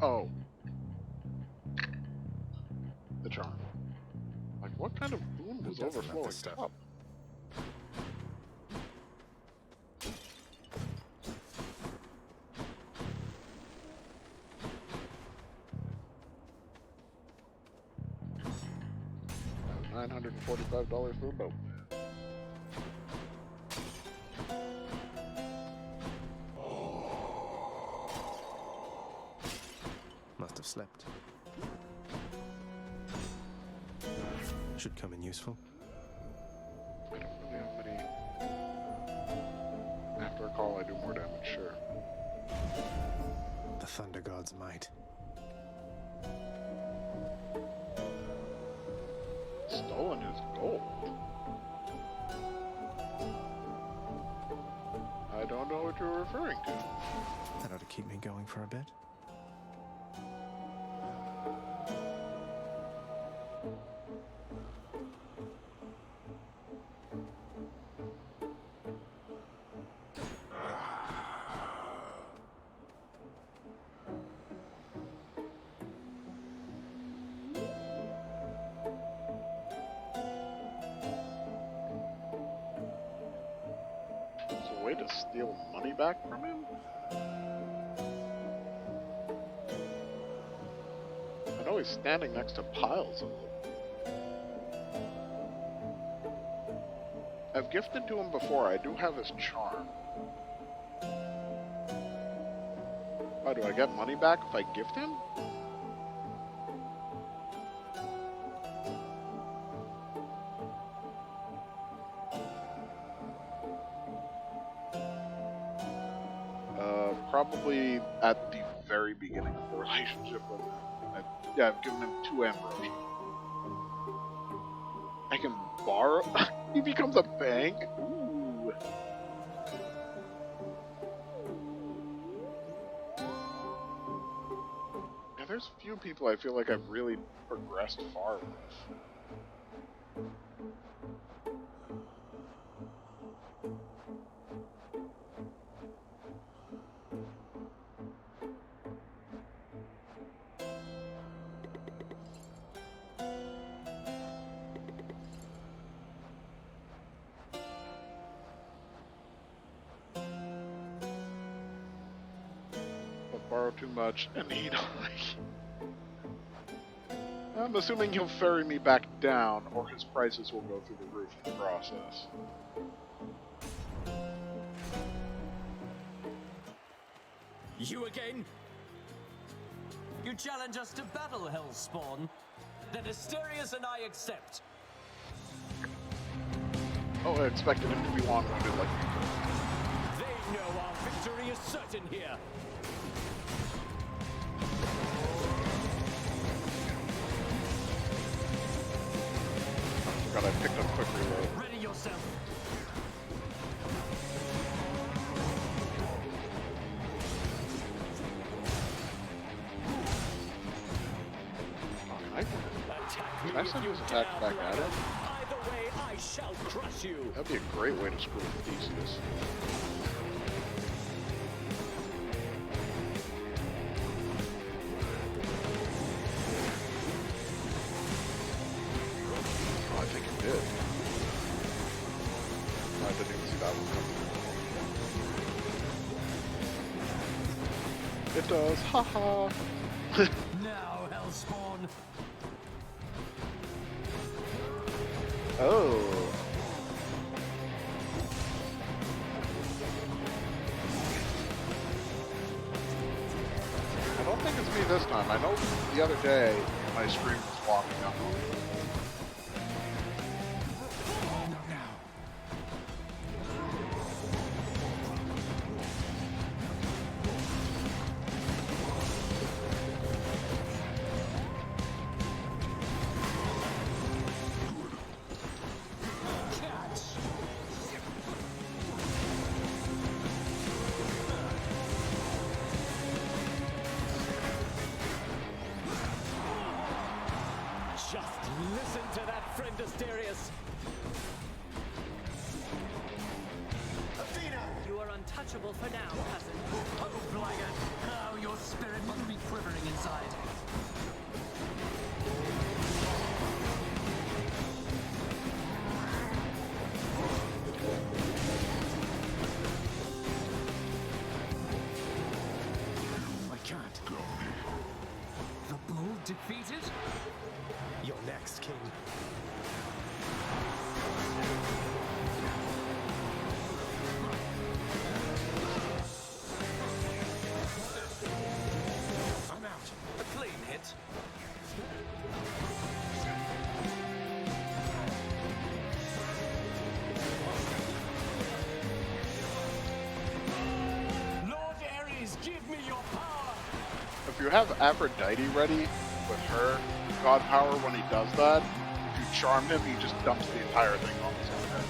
Oh. The charm. Like, what kind of boon was overflowing cup? $945 for a boat. Must have slept. Should come in useful. I don't really have many. After a call, I do more damage, sure. The Thunder God's might. Stolen his gold. I don't know what you're referring to. That ought to keep me going for a bit. Way to steal money back from him? I know he's standing next to piles of them. I've gifted to him before. I do have his charm. Oh, do I get money back if I gift him? Probably at the very beginning of the relationship with him. I've given him 2 ambrosia. I can borrow. He becomes a bank? Ooh. Yeah, there's few people I feel like I've really progressed far with. Borrow too much and need I'm assuming he'll ferry me back down, or his prices will go through the roof in the process. You again? You challenge us to battle, Hellspawn? Then Asterius and I accept. Oh, I expected him to be long-winded like me. They know our victory is certain here. God, I picked up quick reload. Ready yourself. Can I send his attacks back at him? Either way, I shall crush you. That'd be a great way to screw with Theseus. Oh, I think it did. No, I didn't even see that one coming. It does, haha. Now, Hellspawn. Oh. I don't think it's me this time. I know the other day my screen was walking up. to that, friend Asterius. Athena! You are untouchable for now, cousin. Oh, Blackguard! How your spirit must be quivering inside. I can't. The bull defeated? You're next, King. I'm out. A clean hit. Lord Ares, give me your power! If you have Aphrodite ready with her god power when he does that, if you charm him, he just dumps the entire thing on his own head.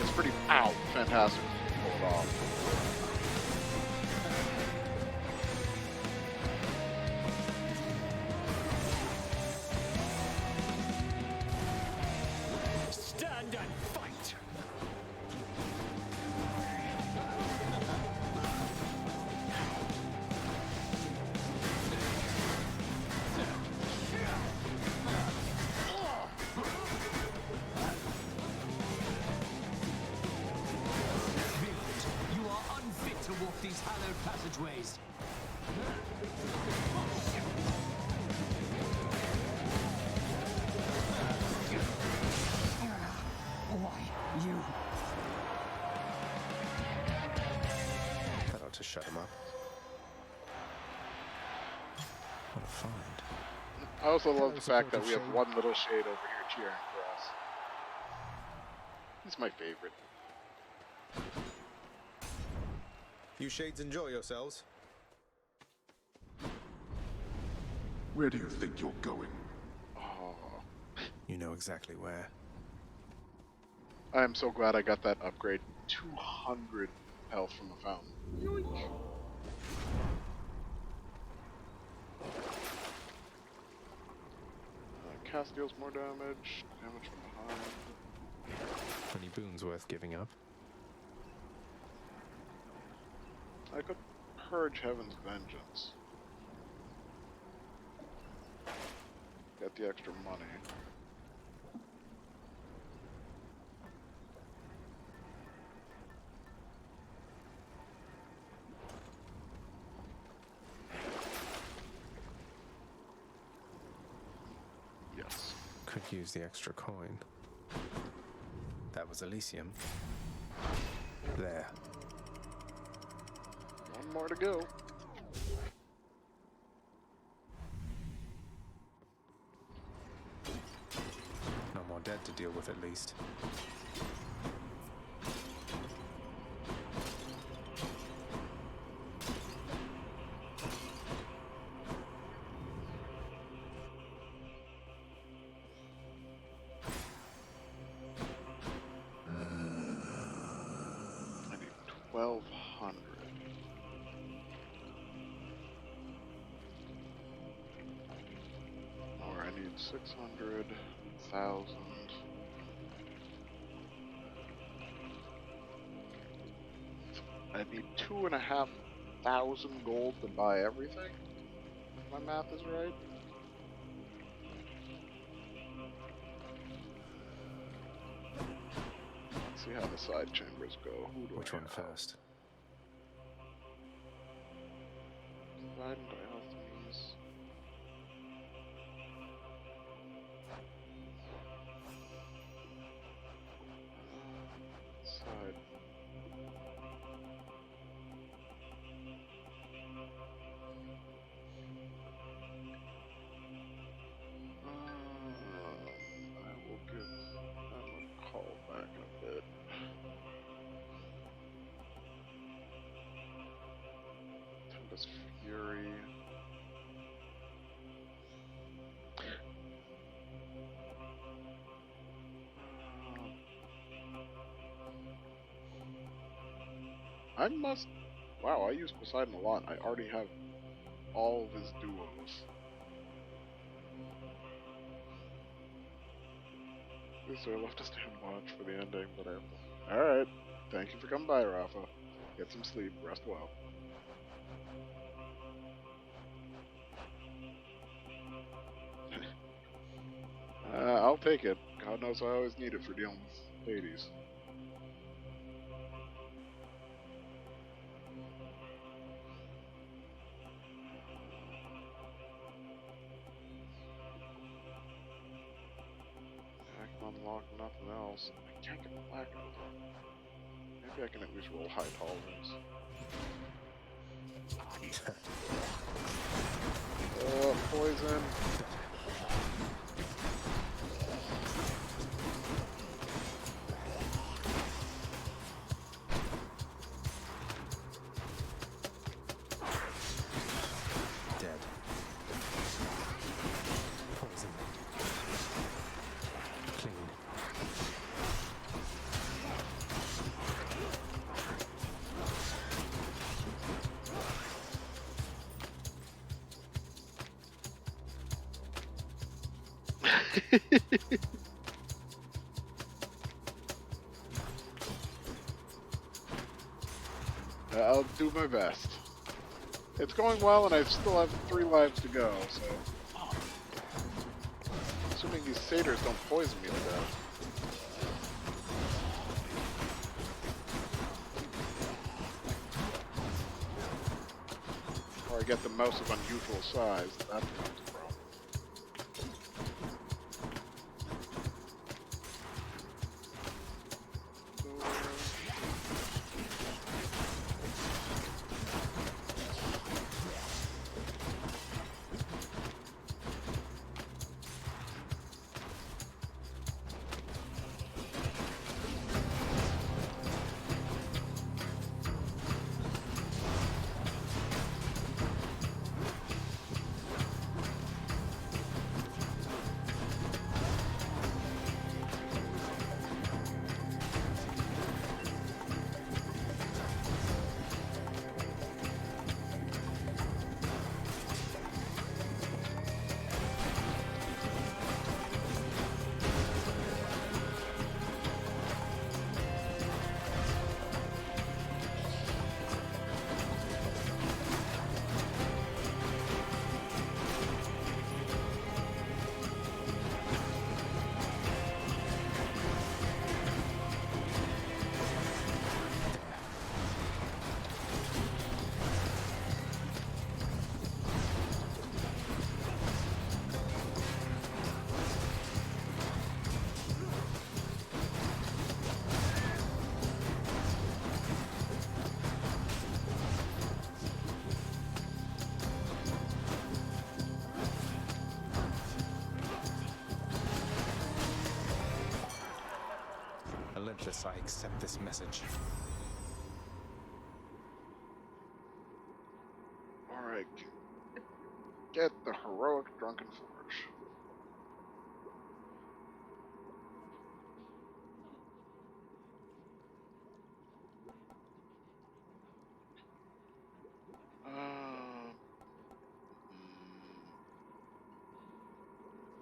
It's pretty fantastic to pull it off. Stand and fight! You are unfit to walk these hallowed passageways. Why, you? That ought to shut him up. What a find. I also love the fact that we have one little shade over here cheering for us. He's my favorite. You shades enjoy yourselves. Where do you think you're going? Oh, You know exactly where. I am so glad I got that upgrade. 200 health from the fountain. Yoink. Cast deals more damage. Damage from behind. Any boons worth giving up? I could purge Heaven's Vengeance. Get the extra money. Yes. Could use the extra coin. That was Elysium. There. One more to go. No more dead to deal with, at least. I need 1,200. Or I need 600,000. I need 2,500 gold to buy everything. If my math is right. Let's see how the side chambers go. Who do Which I one have? first? Divide and Diothenes. Side. I will give them a call back in a bit. Tempest Fury. I must. Wow, I use Poseidon a lot. I already have all of his duos. Sir left us to watch for the ending, but I... Alright. Thank you for coming by, Rafa. Get some sleep. Rest well. I'll take it. God knows I always need it for dealing with ladies. I can unlock nothing else. I can't get the black over. Maybe I can at least roll high tolerance. Oh, poison. Dead. Poison. Clean. I'll do my best. It's going well, and I still have 3 lives to go, so... Assuming these satyrs don't poison me to death. Or I get the mouse of unusual size, that becomes a problem. Olympus, I accept this message. Alright. Get the heroic Drunken Forge.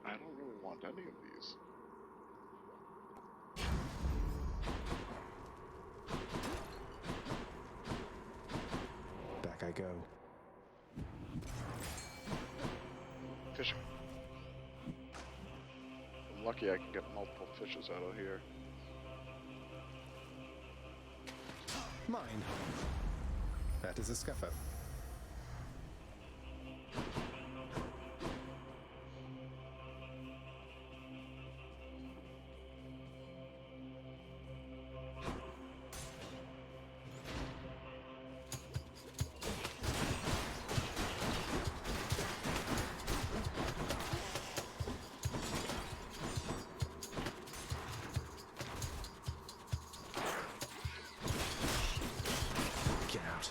I don't really want any of these. Back I go. Fishing. I'm lucky I can get multiple fishes out of here. Mine. That is a scuffer. Get out.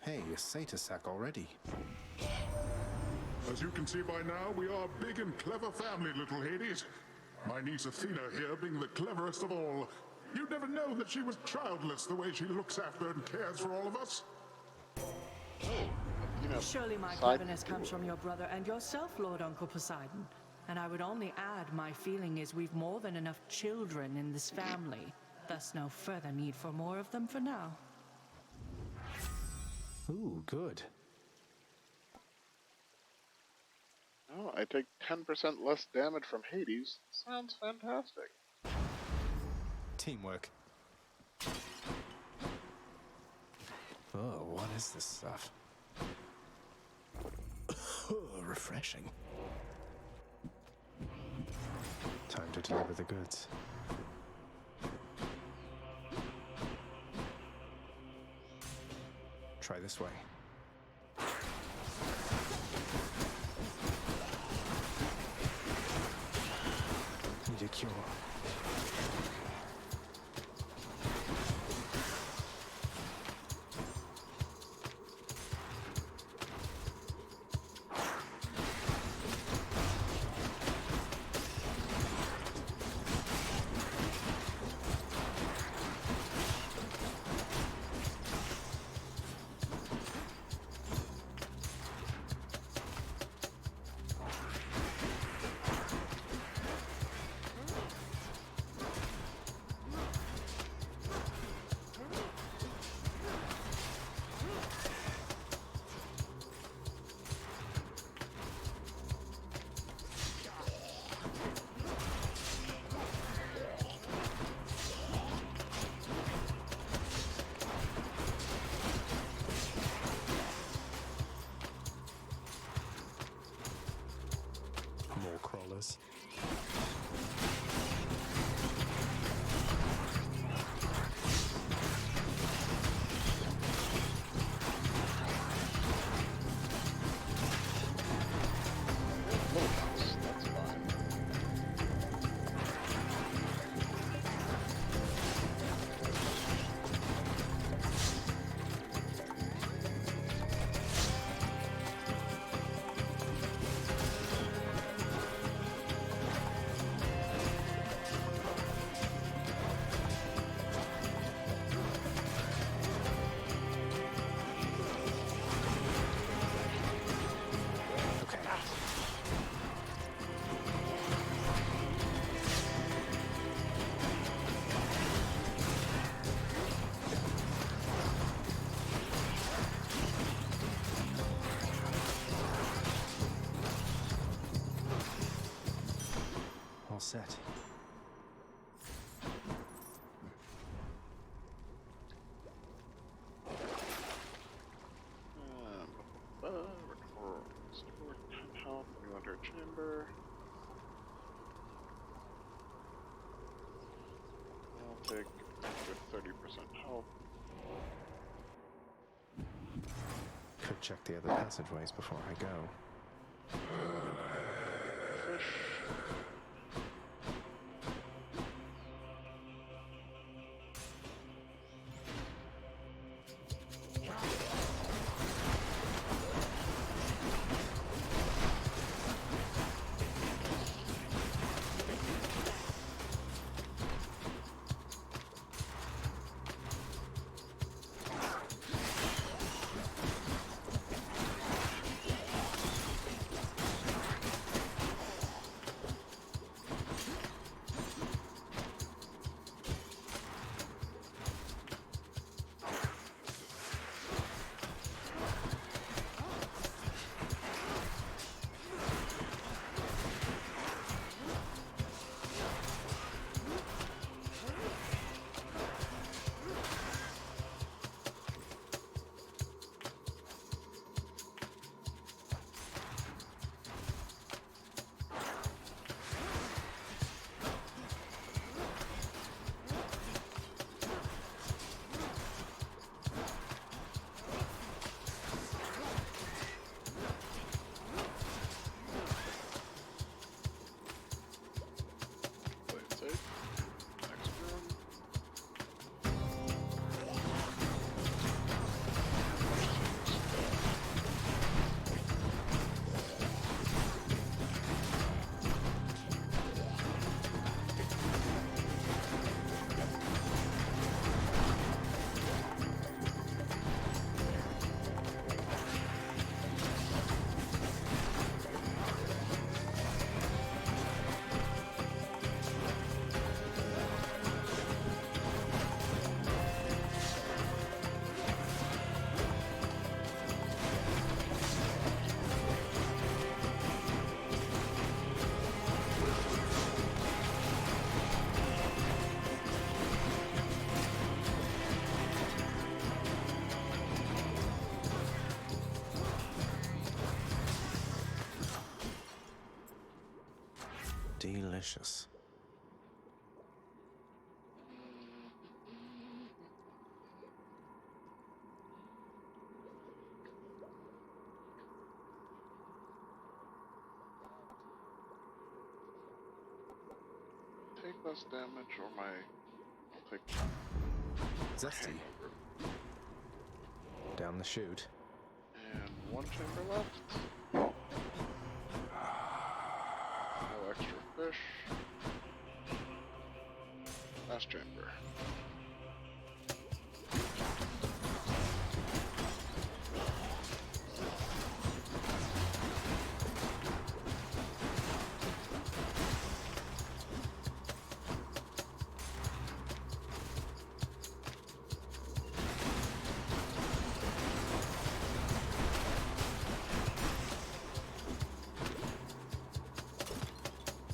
Hey, a satyr sack already. As you can see by now, we are a big and clever family, little Hades. My niece Athena here being the cleverest of all. You'd never know that she was childless the way she looks after and cares for all of us. Surely my cleverness comes from your brother and yourself, Lord Uncle Poseidon. And I would only add, my feeling is we've more than enough children in this family. Thus no further need for more of them for now. Ooh, good. Oh, I take 10% less damage from Hades. Sounds fantastic. Teamwork. Oh, what is this stuff? Refreshing. Time to deliver the goods. Try this way. Need a cure. More crawlers. All set. Restore 10 health when you enter a chamber. I'll take with 30% health. Could check the other passageways before I go. Fish. delicious. Take less damage or my... I'll take... Zesty. Down the chute. And one chamber left. No extra fish. Last chamber.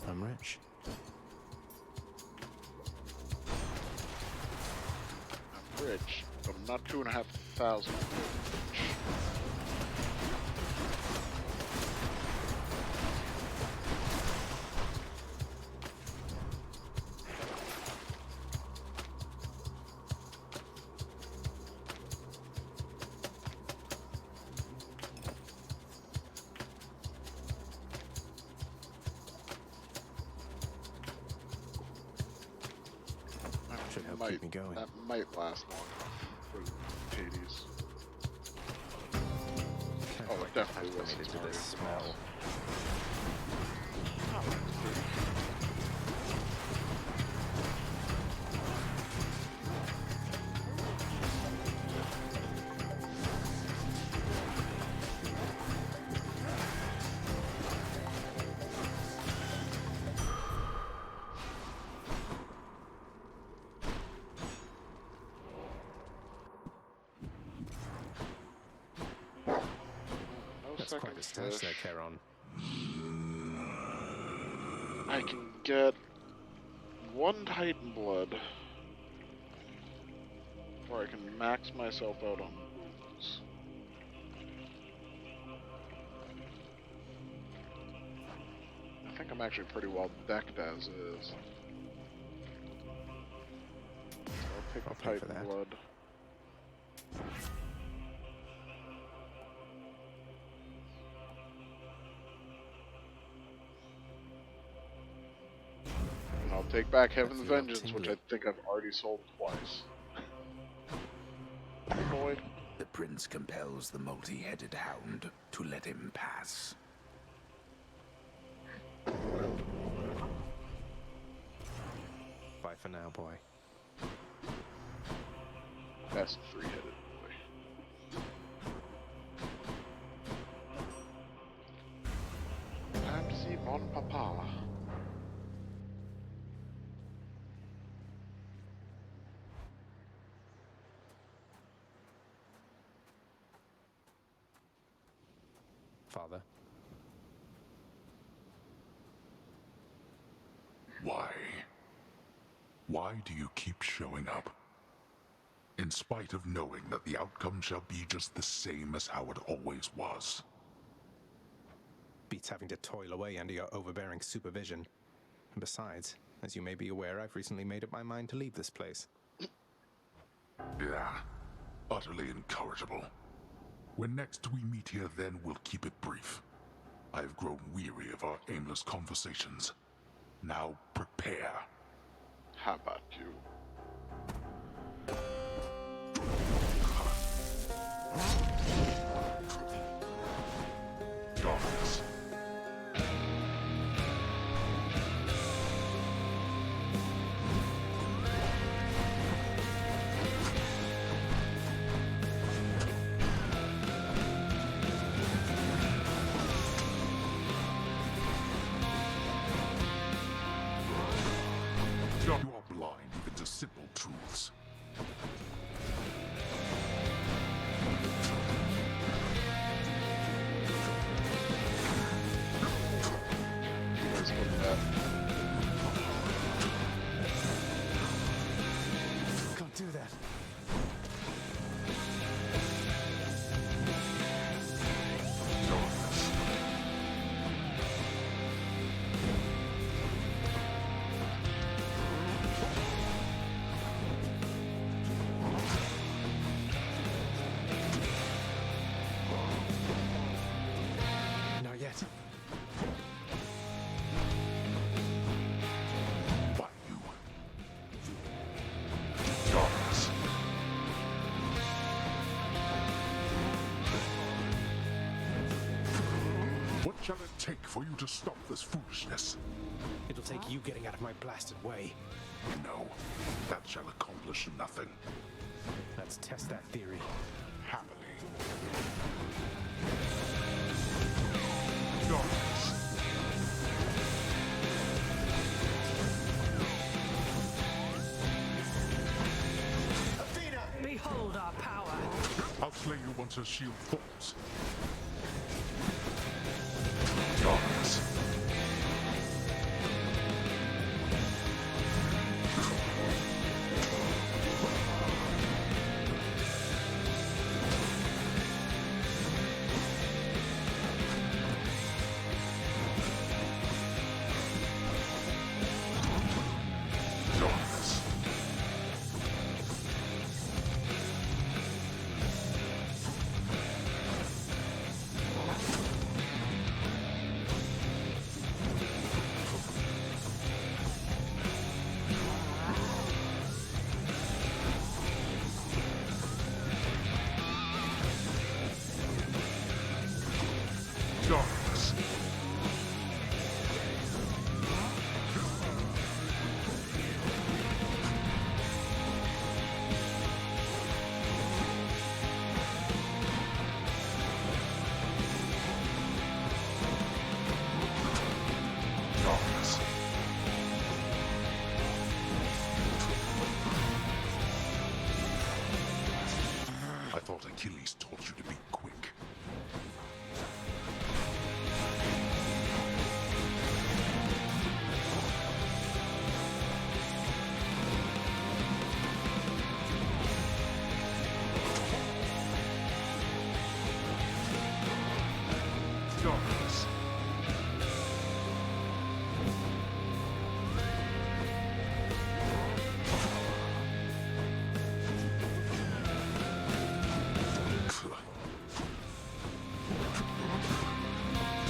I'm rich. I'm rich, but I'm not 2,500 rich. Should help keep me going. That might last long enough for Hades. Oh, it definitely was. To this smell. That's quite a stash there, Charon. I can get one Titan blood, or I can max myself out on those. I think I'm actually pretty well decked as is. So I'll take the Titan blood. Take back Heaven's Vengeance, which I think I've already sold twice. Boy. The prince compels the multi-headed hound to let him pass. Bye for now, boy. That's three-headed boy. Time to see Mon Papa. Father. Why? Why do you keep showing up? In spite of knowing that the outcome shall be just the same as how it always was. Beats having to toil away under your overbearing supervision. And besides, as you may be aware, I've recently made up my mind to leave this place. Yeah, utterly incorrigible. When next we meet here, then we'll keep it brief. I've grown weary of our aimless conversations. Now prepare. How about you? Darkness. You are blind even to simple truths. shall it take for you to stop this foolishness? It'll take you getting out of my blasted way. No, that shall accomplish nothing. Let's test that theory. Happily. Darkness. Athena! Behold our power! I'll slay you once her shield falls. Darkness. Darkness. Darkness. I thought Achilles taught you to be quick. Darkness.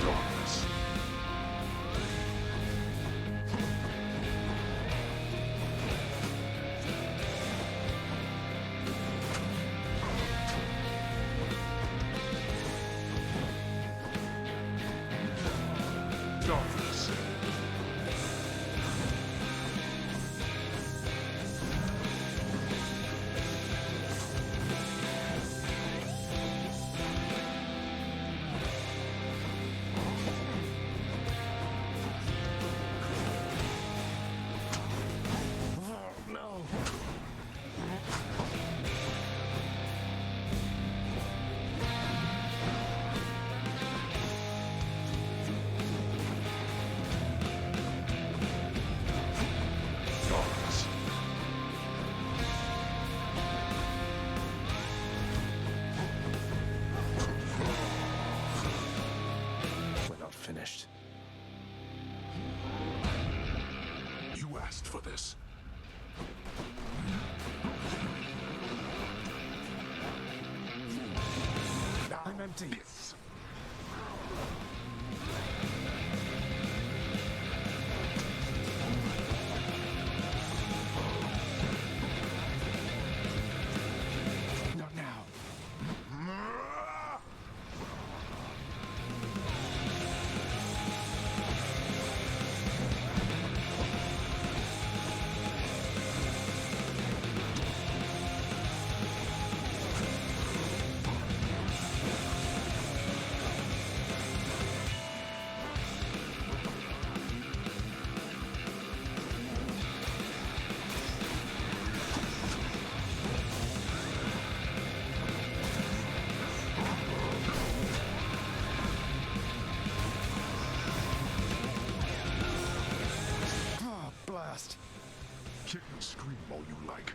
Darkness. Darkness. No. Darkness. We're not finished. You asked for this. I'm empty. This. Not now. Oh, blast. Kick and scream all you like.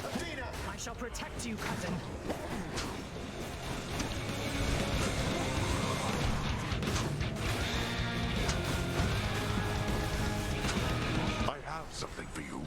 Athena! I shall protect you, cousin. I have something for you.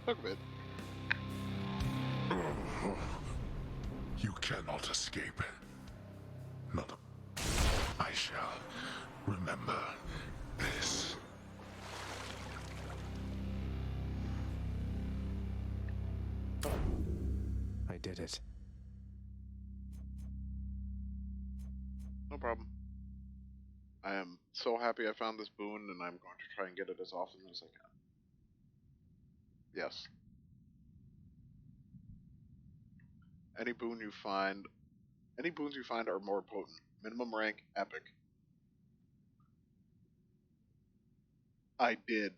Took a bit. You cannot escape. Not. I shall remember this. I did it. No problem. I am so happy I found this boon, and I'm going to try and get it as often as I can. Yes. Any boons you find are more potent. Minimum rank, epic. I did.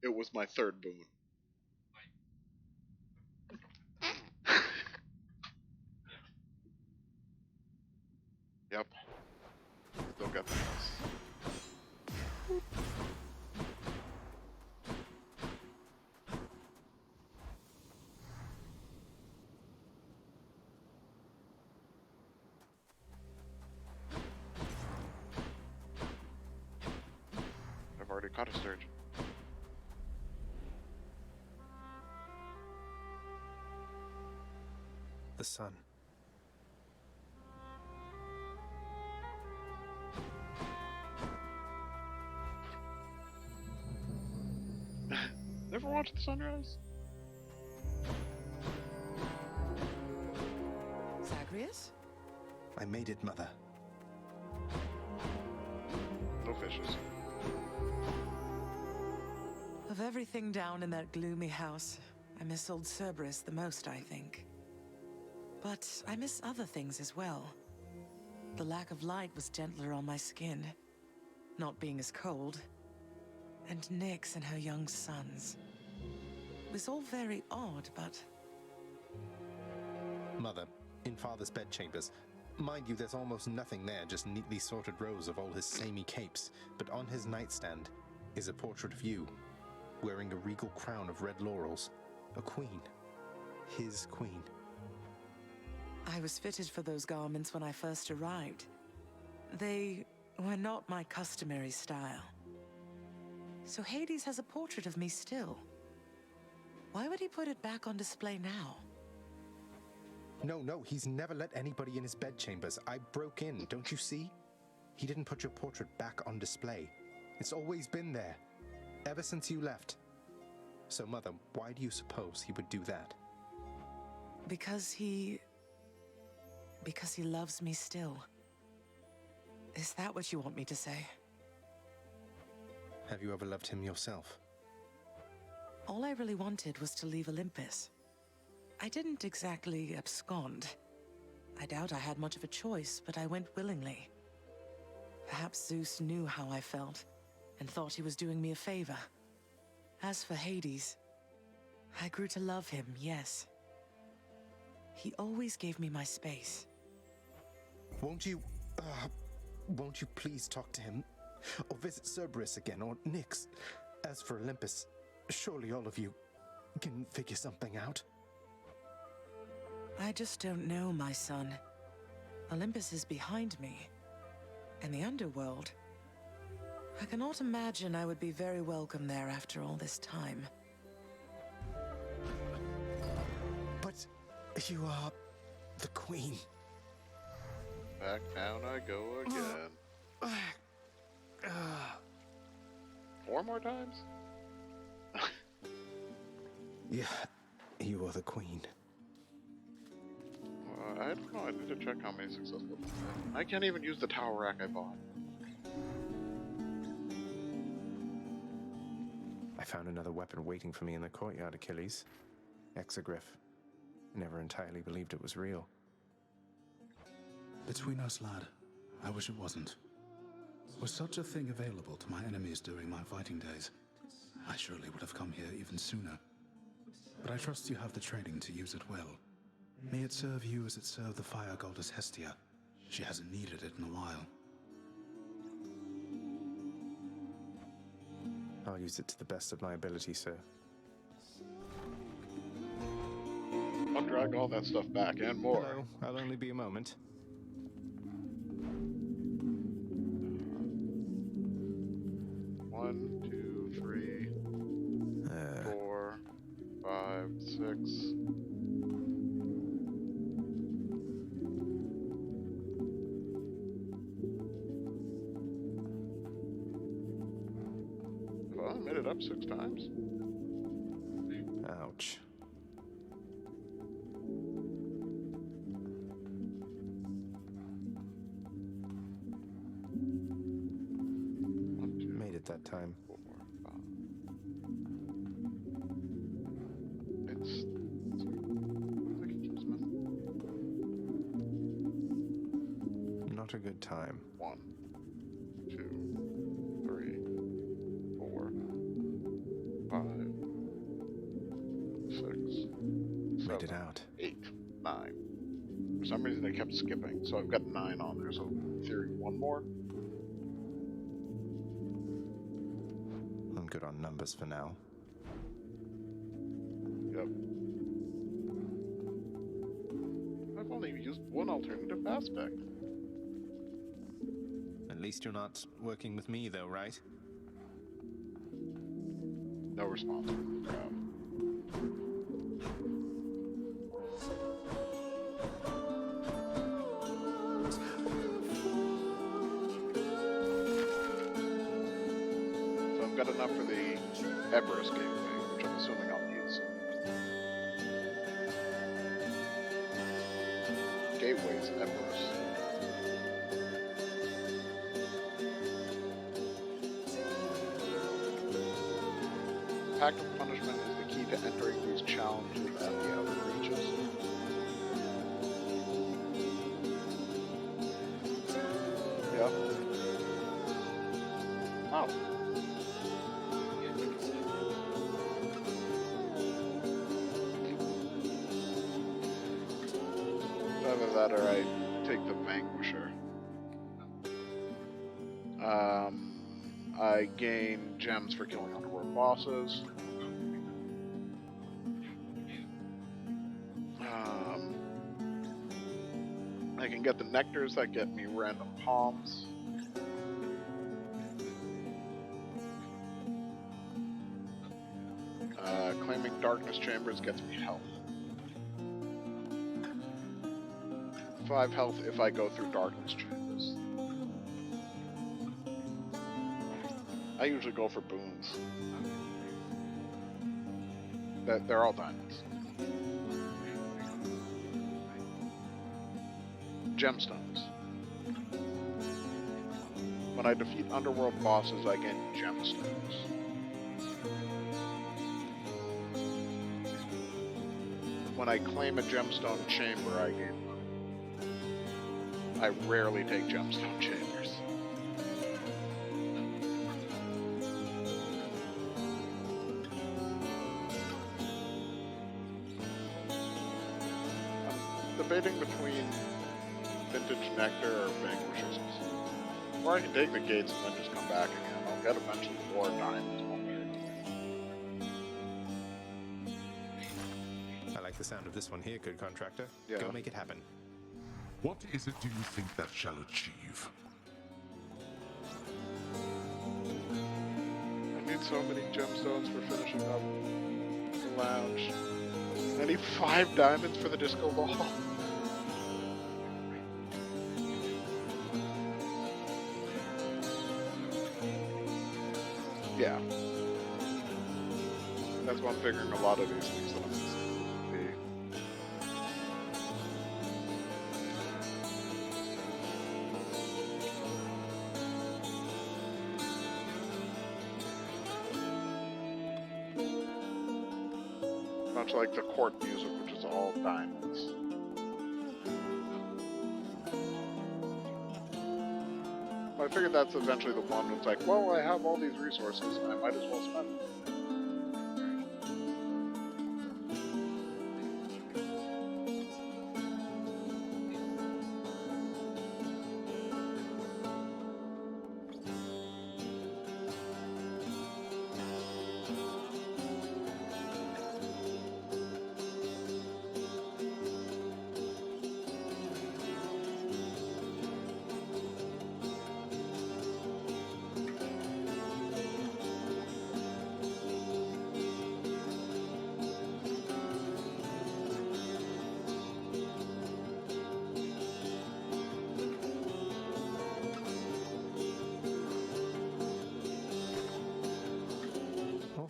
It was my third boon. Yep. Still got the house. I've already caught a sturgeon. The sun. Never watched the sunrise? Zagreus? I made it, Mother. No fishes. Of everything down in that gloomy house, I miss old Cerberus the most, I think. But I miss other things as well. The lack of light was gentler on my skin, not being as cold. And Nyx and her young sons. It was all very odd, but... Mother, in Father's bedchambers. Mind you, there's almost nothing there, just neatly sorted rows of all his samey capes. But on his nightstand is a portrait of you, wearing a regal crown of red laurels. A queen. His queen. I was fitted for those garments when I first arrived. They were not my customary style. So Hades has a portrait of me still. Why would he put it back on display now? No, he's never let anybody in his bedchambers. I broke in, don't you see? He didn't put your portrait back on display. It's always been there, ever since you left. So, Mother, why do you suppose he would do that? Because he loves me still. Is that what you want me to say? Have you ever loved him yourself? All I really wanted was to leave Olympus. I didn't exactly abscond. I doubt I had much of a choice, but I went willingly. Perhaps Zeus knew how I felt, and thought he was doing me a favor. As for Hades, I grew to love him, yes. He always gave me my space. Won't you please talk to him? Or visit Cerberus again, or Nyx? As for Olympus, surely all of you can figure something out. I just don't know, my son. Olympus is behind me. And the underworld. I cannot imagine I would be very welcome there after all this time. But you are the queen. Back down I go again. 4 more times? Yeah, you are the queen. I don't know, I need to check how many successful. I can't even use the tower rack I bought. I found another weapon waiting for me in the courtyard, Achilles. Exogryph. Never entirely believed it was real. Between us, lad, I wish it wasn't. Was such a thing available to my enemies during my fighting days, I surely would have come here even sooner. But I trust you have the training to use it well. May it serve you as it served the fire goddess Hestia. She hasn't needed it in a while. I'll use it to the best of my ability, sir. I'll drag all that stuff back and more. Hello, I'll only be a moment. One, 2, 3, 4, 5, made it up 6 times? Ouch. Made it that time. 4, 5. It's like it keeps messing. Not a good time. 1, 2, 3, 4, 5, 6, 7, Made it out. 8, 9. For some reason they kept skipping, so I've got 9 on there, so in theory 1 more. I'm good on numbers for now. Yep. I've only used 1 alternative aspect. At least you're not working with me, though, right? No response from the crowd. So I've got enough for the Everest gateway, which I'm assuming I'll need soon. Gateways, Everest. Pact of Punishment is the key to entering these challenges at the outer reaches. Yeah. Oh. Either that or I take the Vanquisher. I gain gems for killing underworld bosses. I can get the nectars that get me random palms. Claiming darkness chambers gets me health. 5 health if I go through darkness chambers. I usually go for boons. They're all diamonds. Gemstones. When I defeat underworld bosses, I gain gemstones. When I claim a gemstone chamber, I gain money. I rarely take gemstone chambers. I'm debating between Vintage Nectar or Vanquishers. Or I can take the gates and then just come back again. I'll get eventually more diamonds one way or another. I like the sound of this one here, good contractor. Yeah. Go make it happen. What is it do you think that shall achieve? I need so many gemstones for finishing up the lounge. I need 5 diamonds for the disco ball. Yeah. That's why I'm figuring a lot of these things that I'm missing. Much like the court music, which is all diamonds. I figured that's eventually the one that's like, well, I have all these resources, I might as well spend them.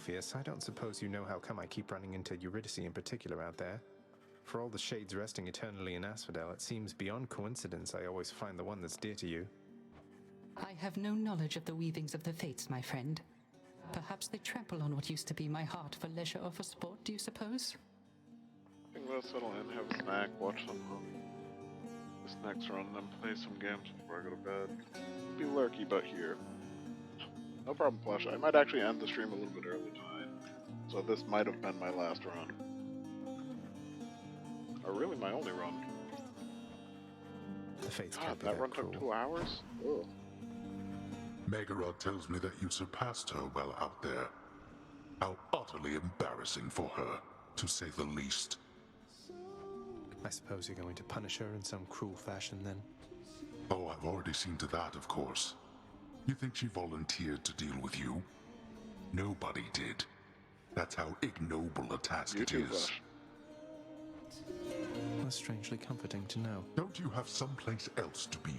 Orpheus, I don't suppose you know how come I keep running into Eurydice in particular out there. For all the shades resting eternally in Asphodel, it seems beyond coincidence I always find the one that's dear to you. I have no knowledge of the weavings of the fates, my friend. Perhaps they trample on what used to be my heart for leisure or for sport, do you suppose? I think we'll settle in, have a snack, watch some this next run, then play some games before I go to bed. Be lurky, but here. No problem, Flush. I might actually end the stream a little bit early tonight, so this might have been my last run. Or really my only run. The fates God, can't be that that run cruel. took 2 hours? Ugh. Megarod tells me that you surpassed her well out there. How utterly embarrassing for her, to say the least. I suppose you're going to punish her in some cruel fashion then? Oh, I've already seen to that, of course. You think she volunteered to deal with you? Nobody did. That's how ignoble a task it is. That's strangely comforting to know. Don't you have someplace else to be?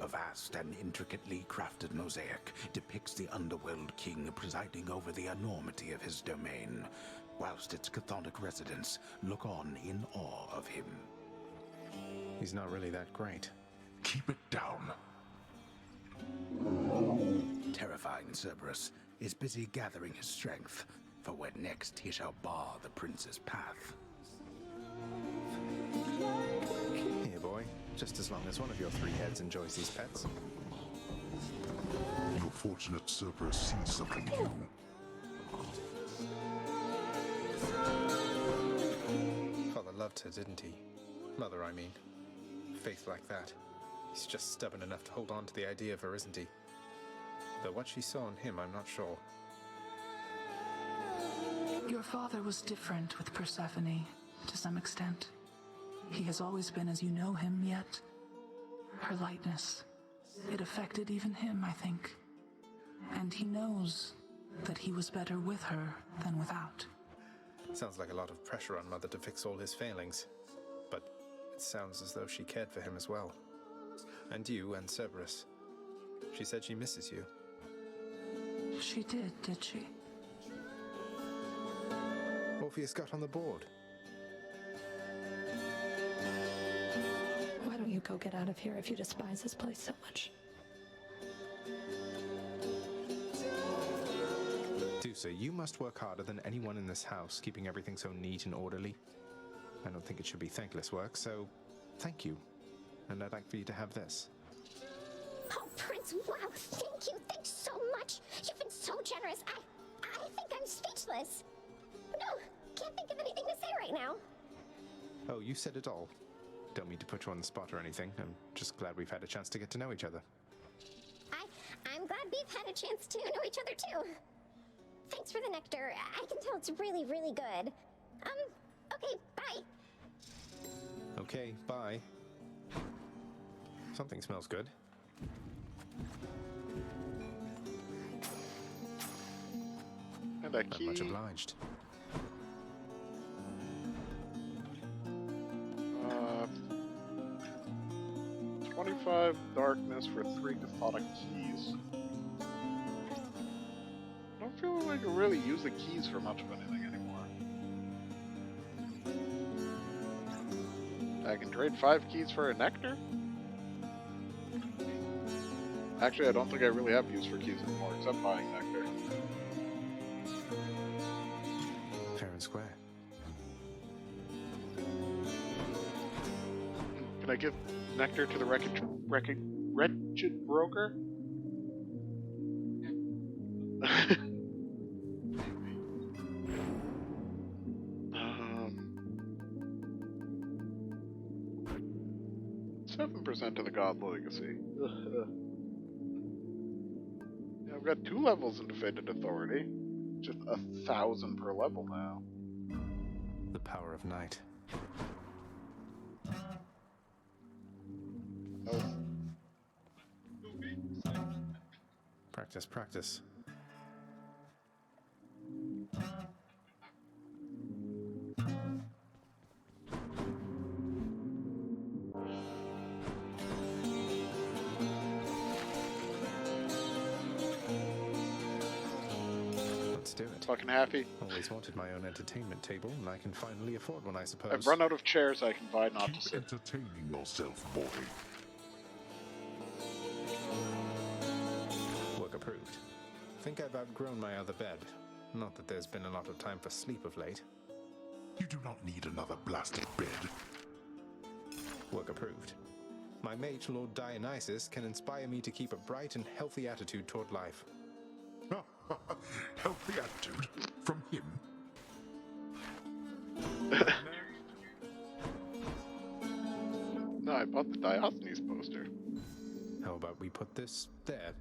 A vast and intricately crafted mosaic depicts the Underworld King presiding over the enormity of his domain, whilst its chthonic residents look on in awe of him. He's not really that great. Keep it down. Terrifying Cerberus is busy gathering his strength for when next he shall bar the prince's path. Here, boy. Just as long as one of your 3 heads enjoys these pets. Your fortunate Cerberus sees something new. Father loved her, didn't he? Mother, I mean. Faith like that. He's just stubborn enough to hold on to the idea of her, isn't he? Though what she saw in him, I'm not sure. Your father was different with Persephone, to some extent. He has always been as you know him, yet her lightness, it affected even him, I think. And he knows that he was better with her than without. Sounds like a lot of pressure on Mother to fix all his failings. But it sounds as though she cared for him as well. And you and Cerberus. She said she misses you. She did she? Orpheus got on the board. Why don't you go get out of here if you despise this place so much? Dusa, you must work harder than anyone in this house, keeping everything so neat and orderly. I don't think it should be thankless work, so thank you. And I'd like for you to have this. Oh, Prince, wow, thank you. Thanks so much. You've been so generous. I think I'm speechless. No, can't think of anything to say right now. Oh, you said it all. Don't mean to put you on the spot or anything. I'm just glad we've had a chance to get to know each other. I'm glad we've had a chance to know each other, too. Thanks for the nectar. I can tell it's really, really good. Okay, bye. Okay, bye. Something smells good. And a key. I'm much obliged. 25 darkness for 3 chthonic keys. I don't feel like I can really use the keys for much of anything anymore. I can trade 5 keys for a nectar? Actually, I don't think I really have use for keys anymore, except buying nectar. Fair and square. Can I give nectar to the wretched broker? Percent to the God Legacy. Yeah, I've got 2 levels in Defended Authority. Just 1,000 per level now. The power of night. Oh. Practice, practice. do it. Fucking happy. Always wanted my own entertainment table, and I can finally afford one, I suppose. I've run out of chairs I can buy not to sit. Entertaining yourself, Morty. Work approved. Think I've outgrown my other bed. Not that there's been a lot of time for sleep of late. You do not need another blasted bed. Work approved. My mage, Lord Dionysus, can inspire me to keep a bright and healthy attitude toward life. Healthy attitude? From him? No, I bought the Diogenes poster. How about we put this there?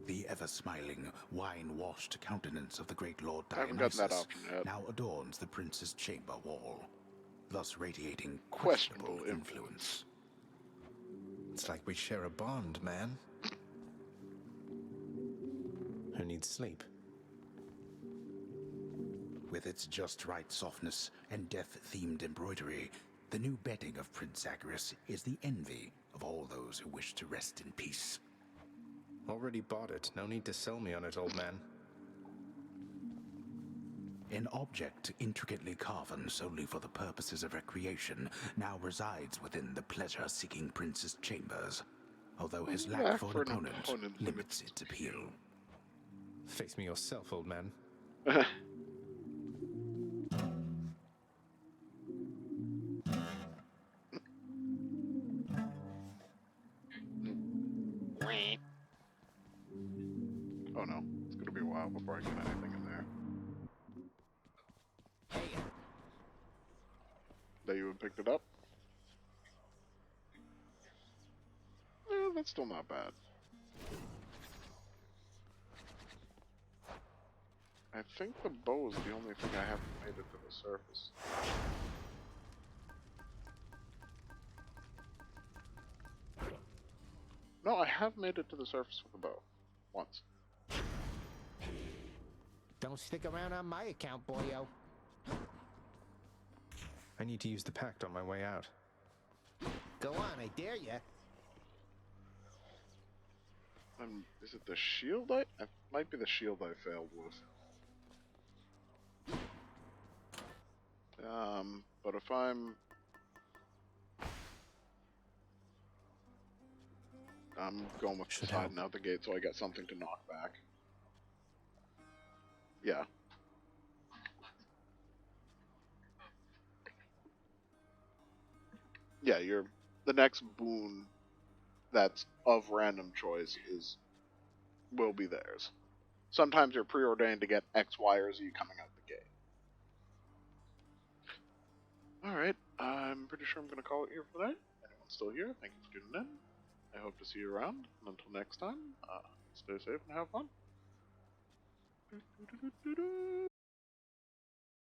The ever-smiling, wine-washed countenance of the great Lord I haven't gotten that Dionysus option yet. now adorns the prince's chamber wall, thus radiating Questionable influence. It's like we share a bond, man. Who needs sleep? With its just right softness and death-themed embroidery, the new bedding of Prince Zagreus is the envy of all those who wish to rest in peace. Already bought it. No need to sell me on it, old man. An object intricately carven solely for the purposes of recreation now resides within the pleasure-seeking prince's chambers, although his lack for an opponent limits its appeal. Face me yourself, old man. Oh no, it's gonna be a while before I get anything in there. That you had picked it up? Yeah, that's still not bad. I think the bow is the only thing I haven't made it to the surface. No, I have made it to the surface with the bow. Once. Don't stick around on my account, boyo. I need to use the pact on my way out. Go on, I dare ya. Is it the shield it might be the shield I failed with. But if I'm going with sliding out the gate so I got something to knock back. Yeah. Yeah, the next boon that's of random choice will be theirs. Sometimes you're preordained to get X, Y, or Z coming out the gate. Alright, I'm pretty sure I'm going to call it here for today. Anyone still here, thank you for tuning in. I hope to see you around. And until next time, stay safe and have fun.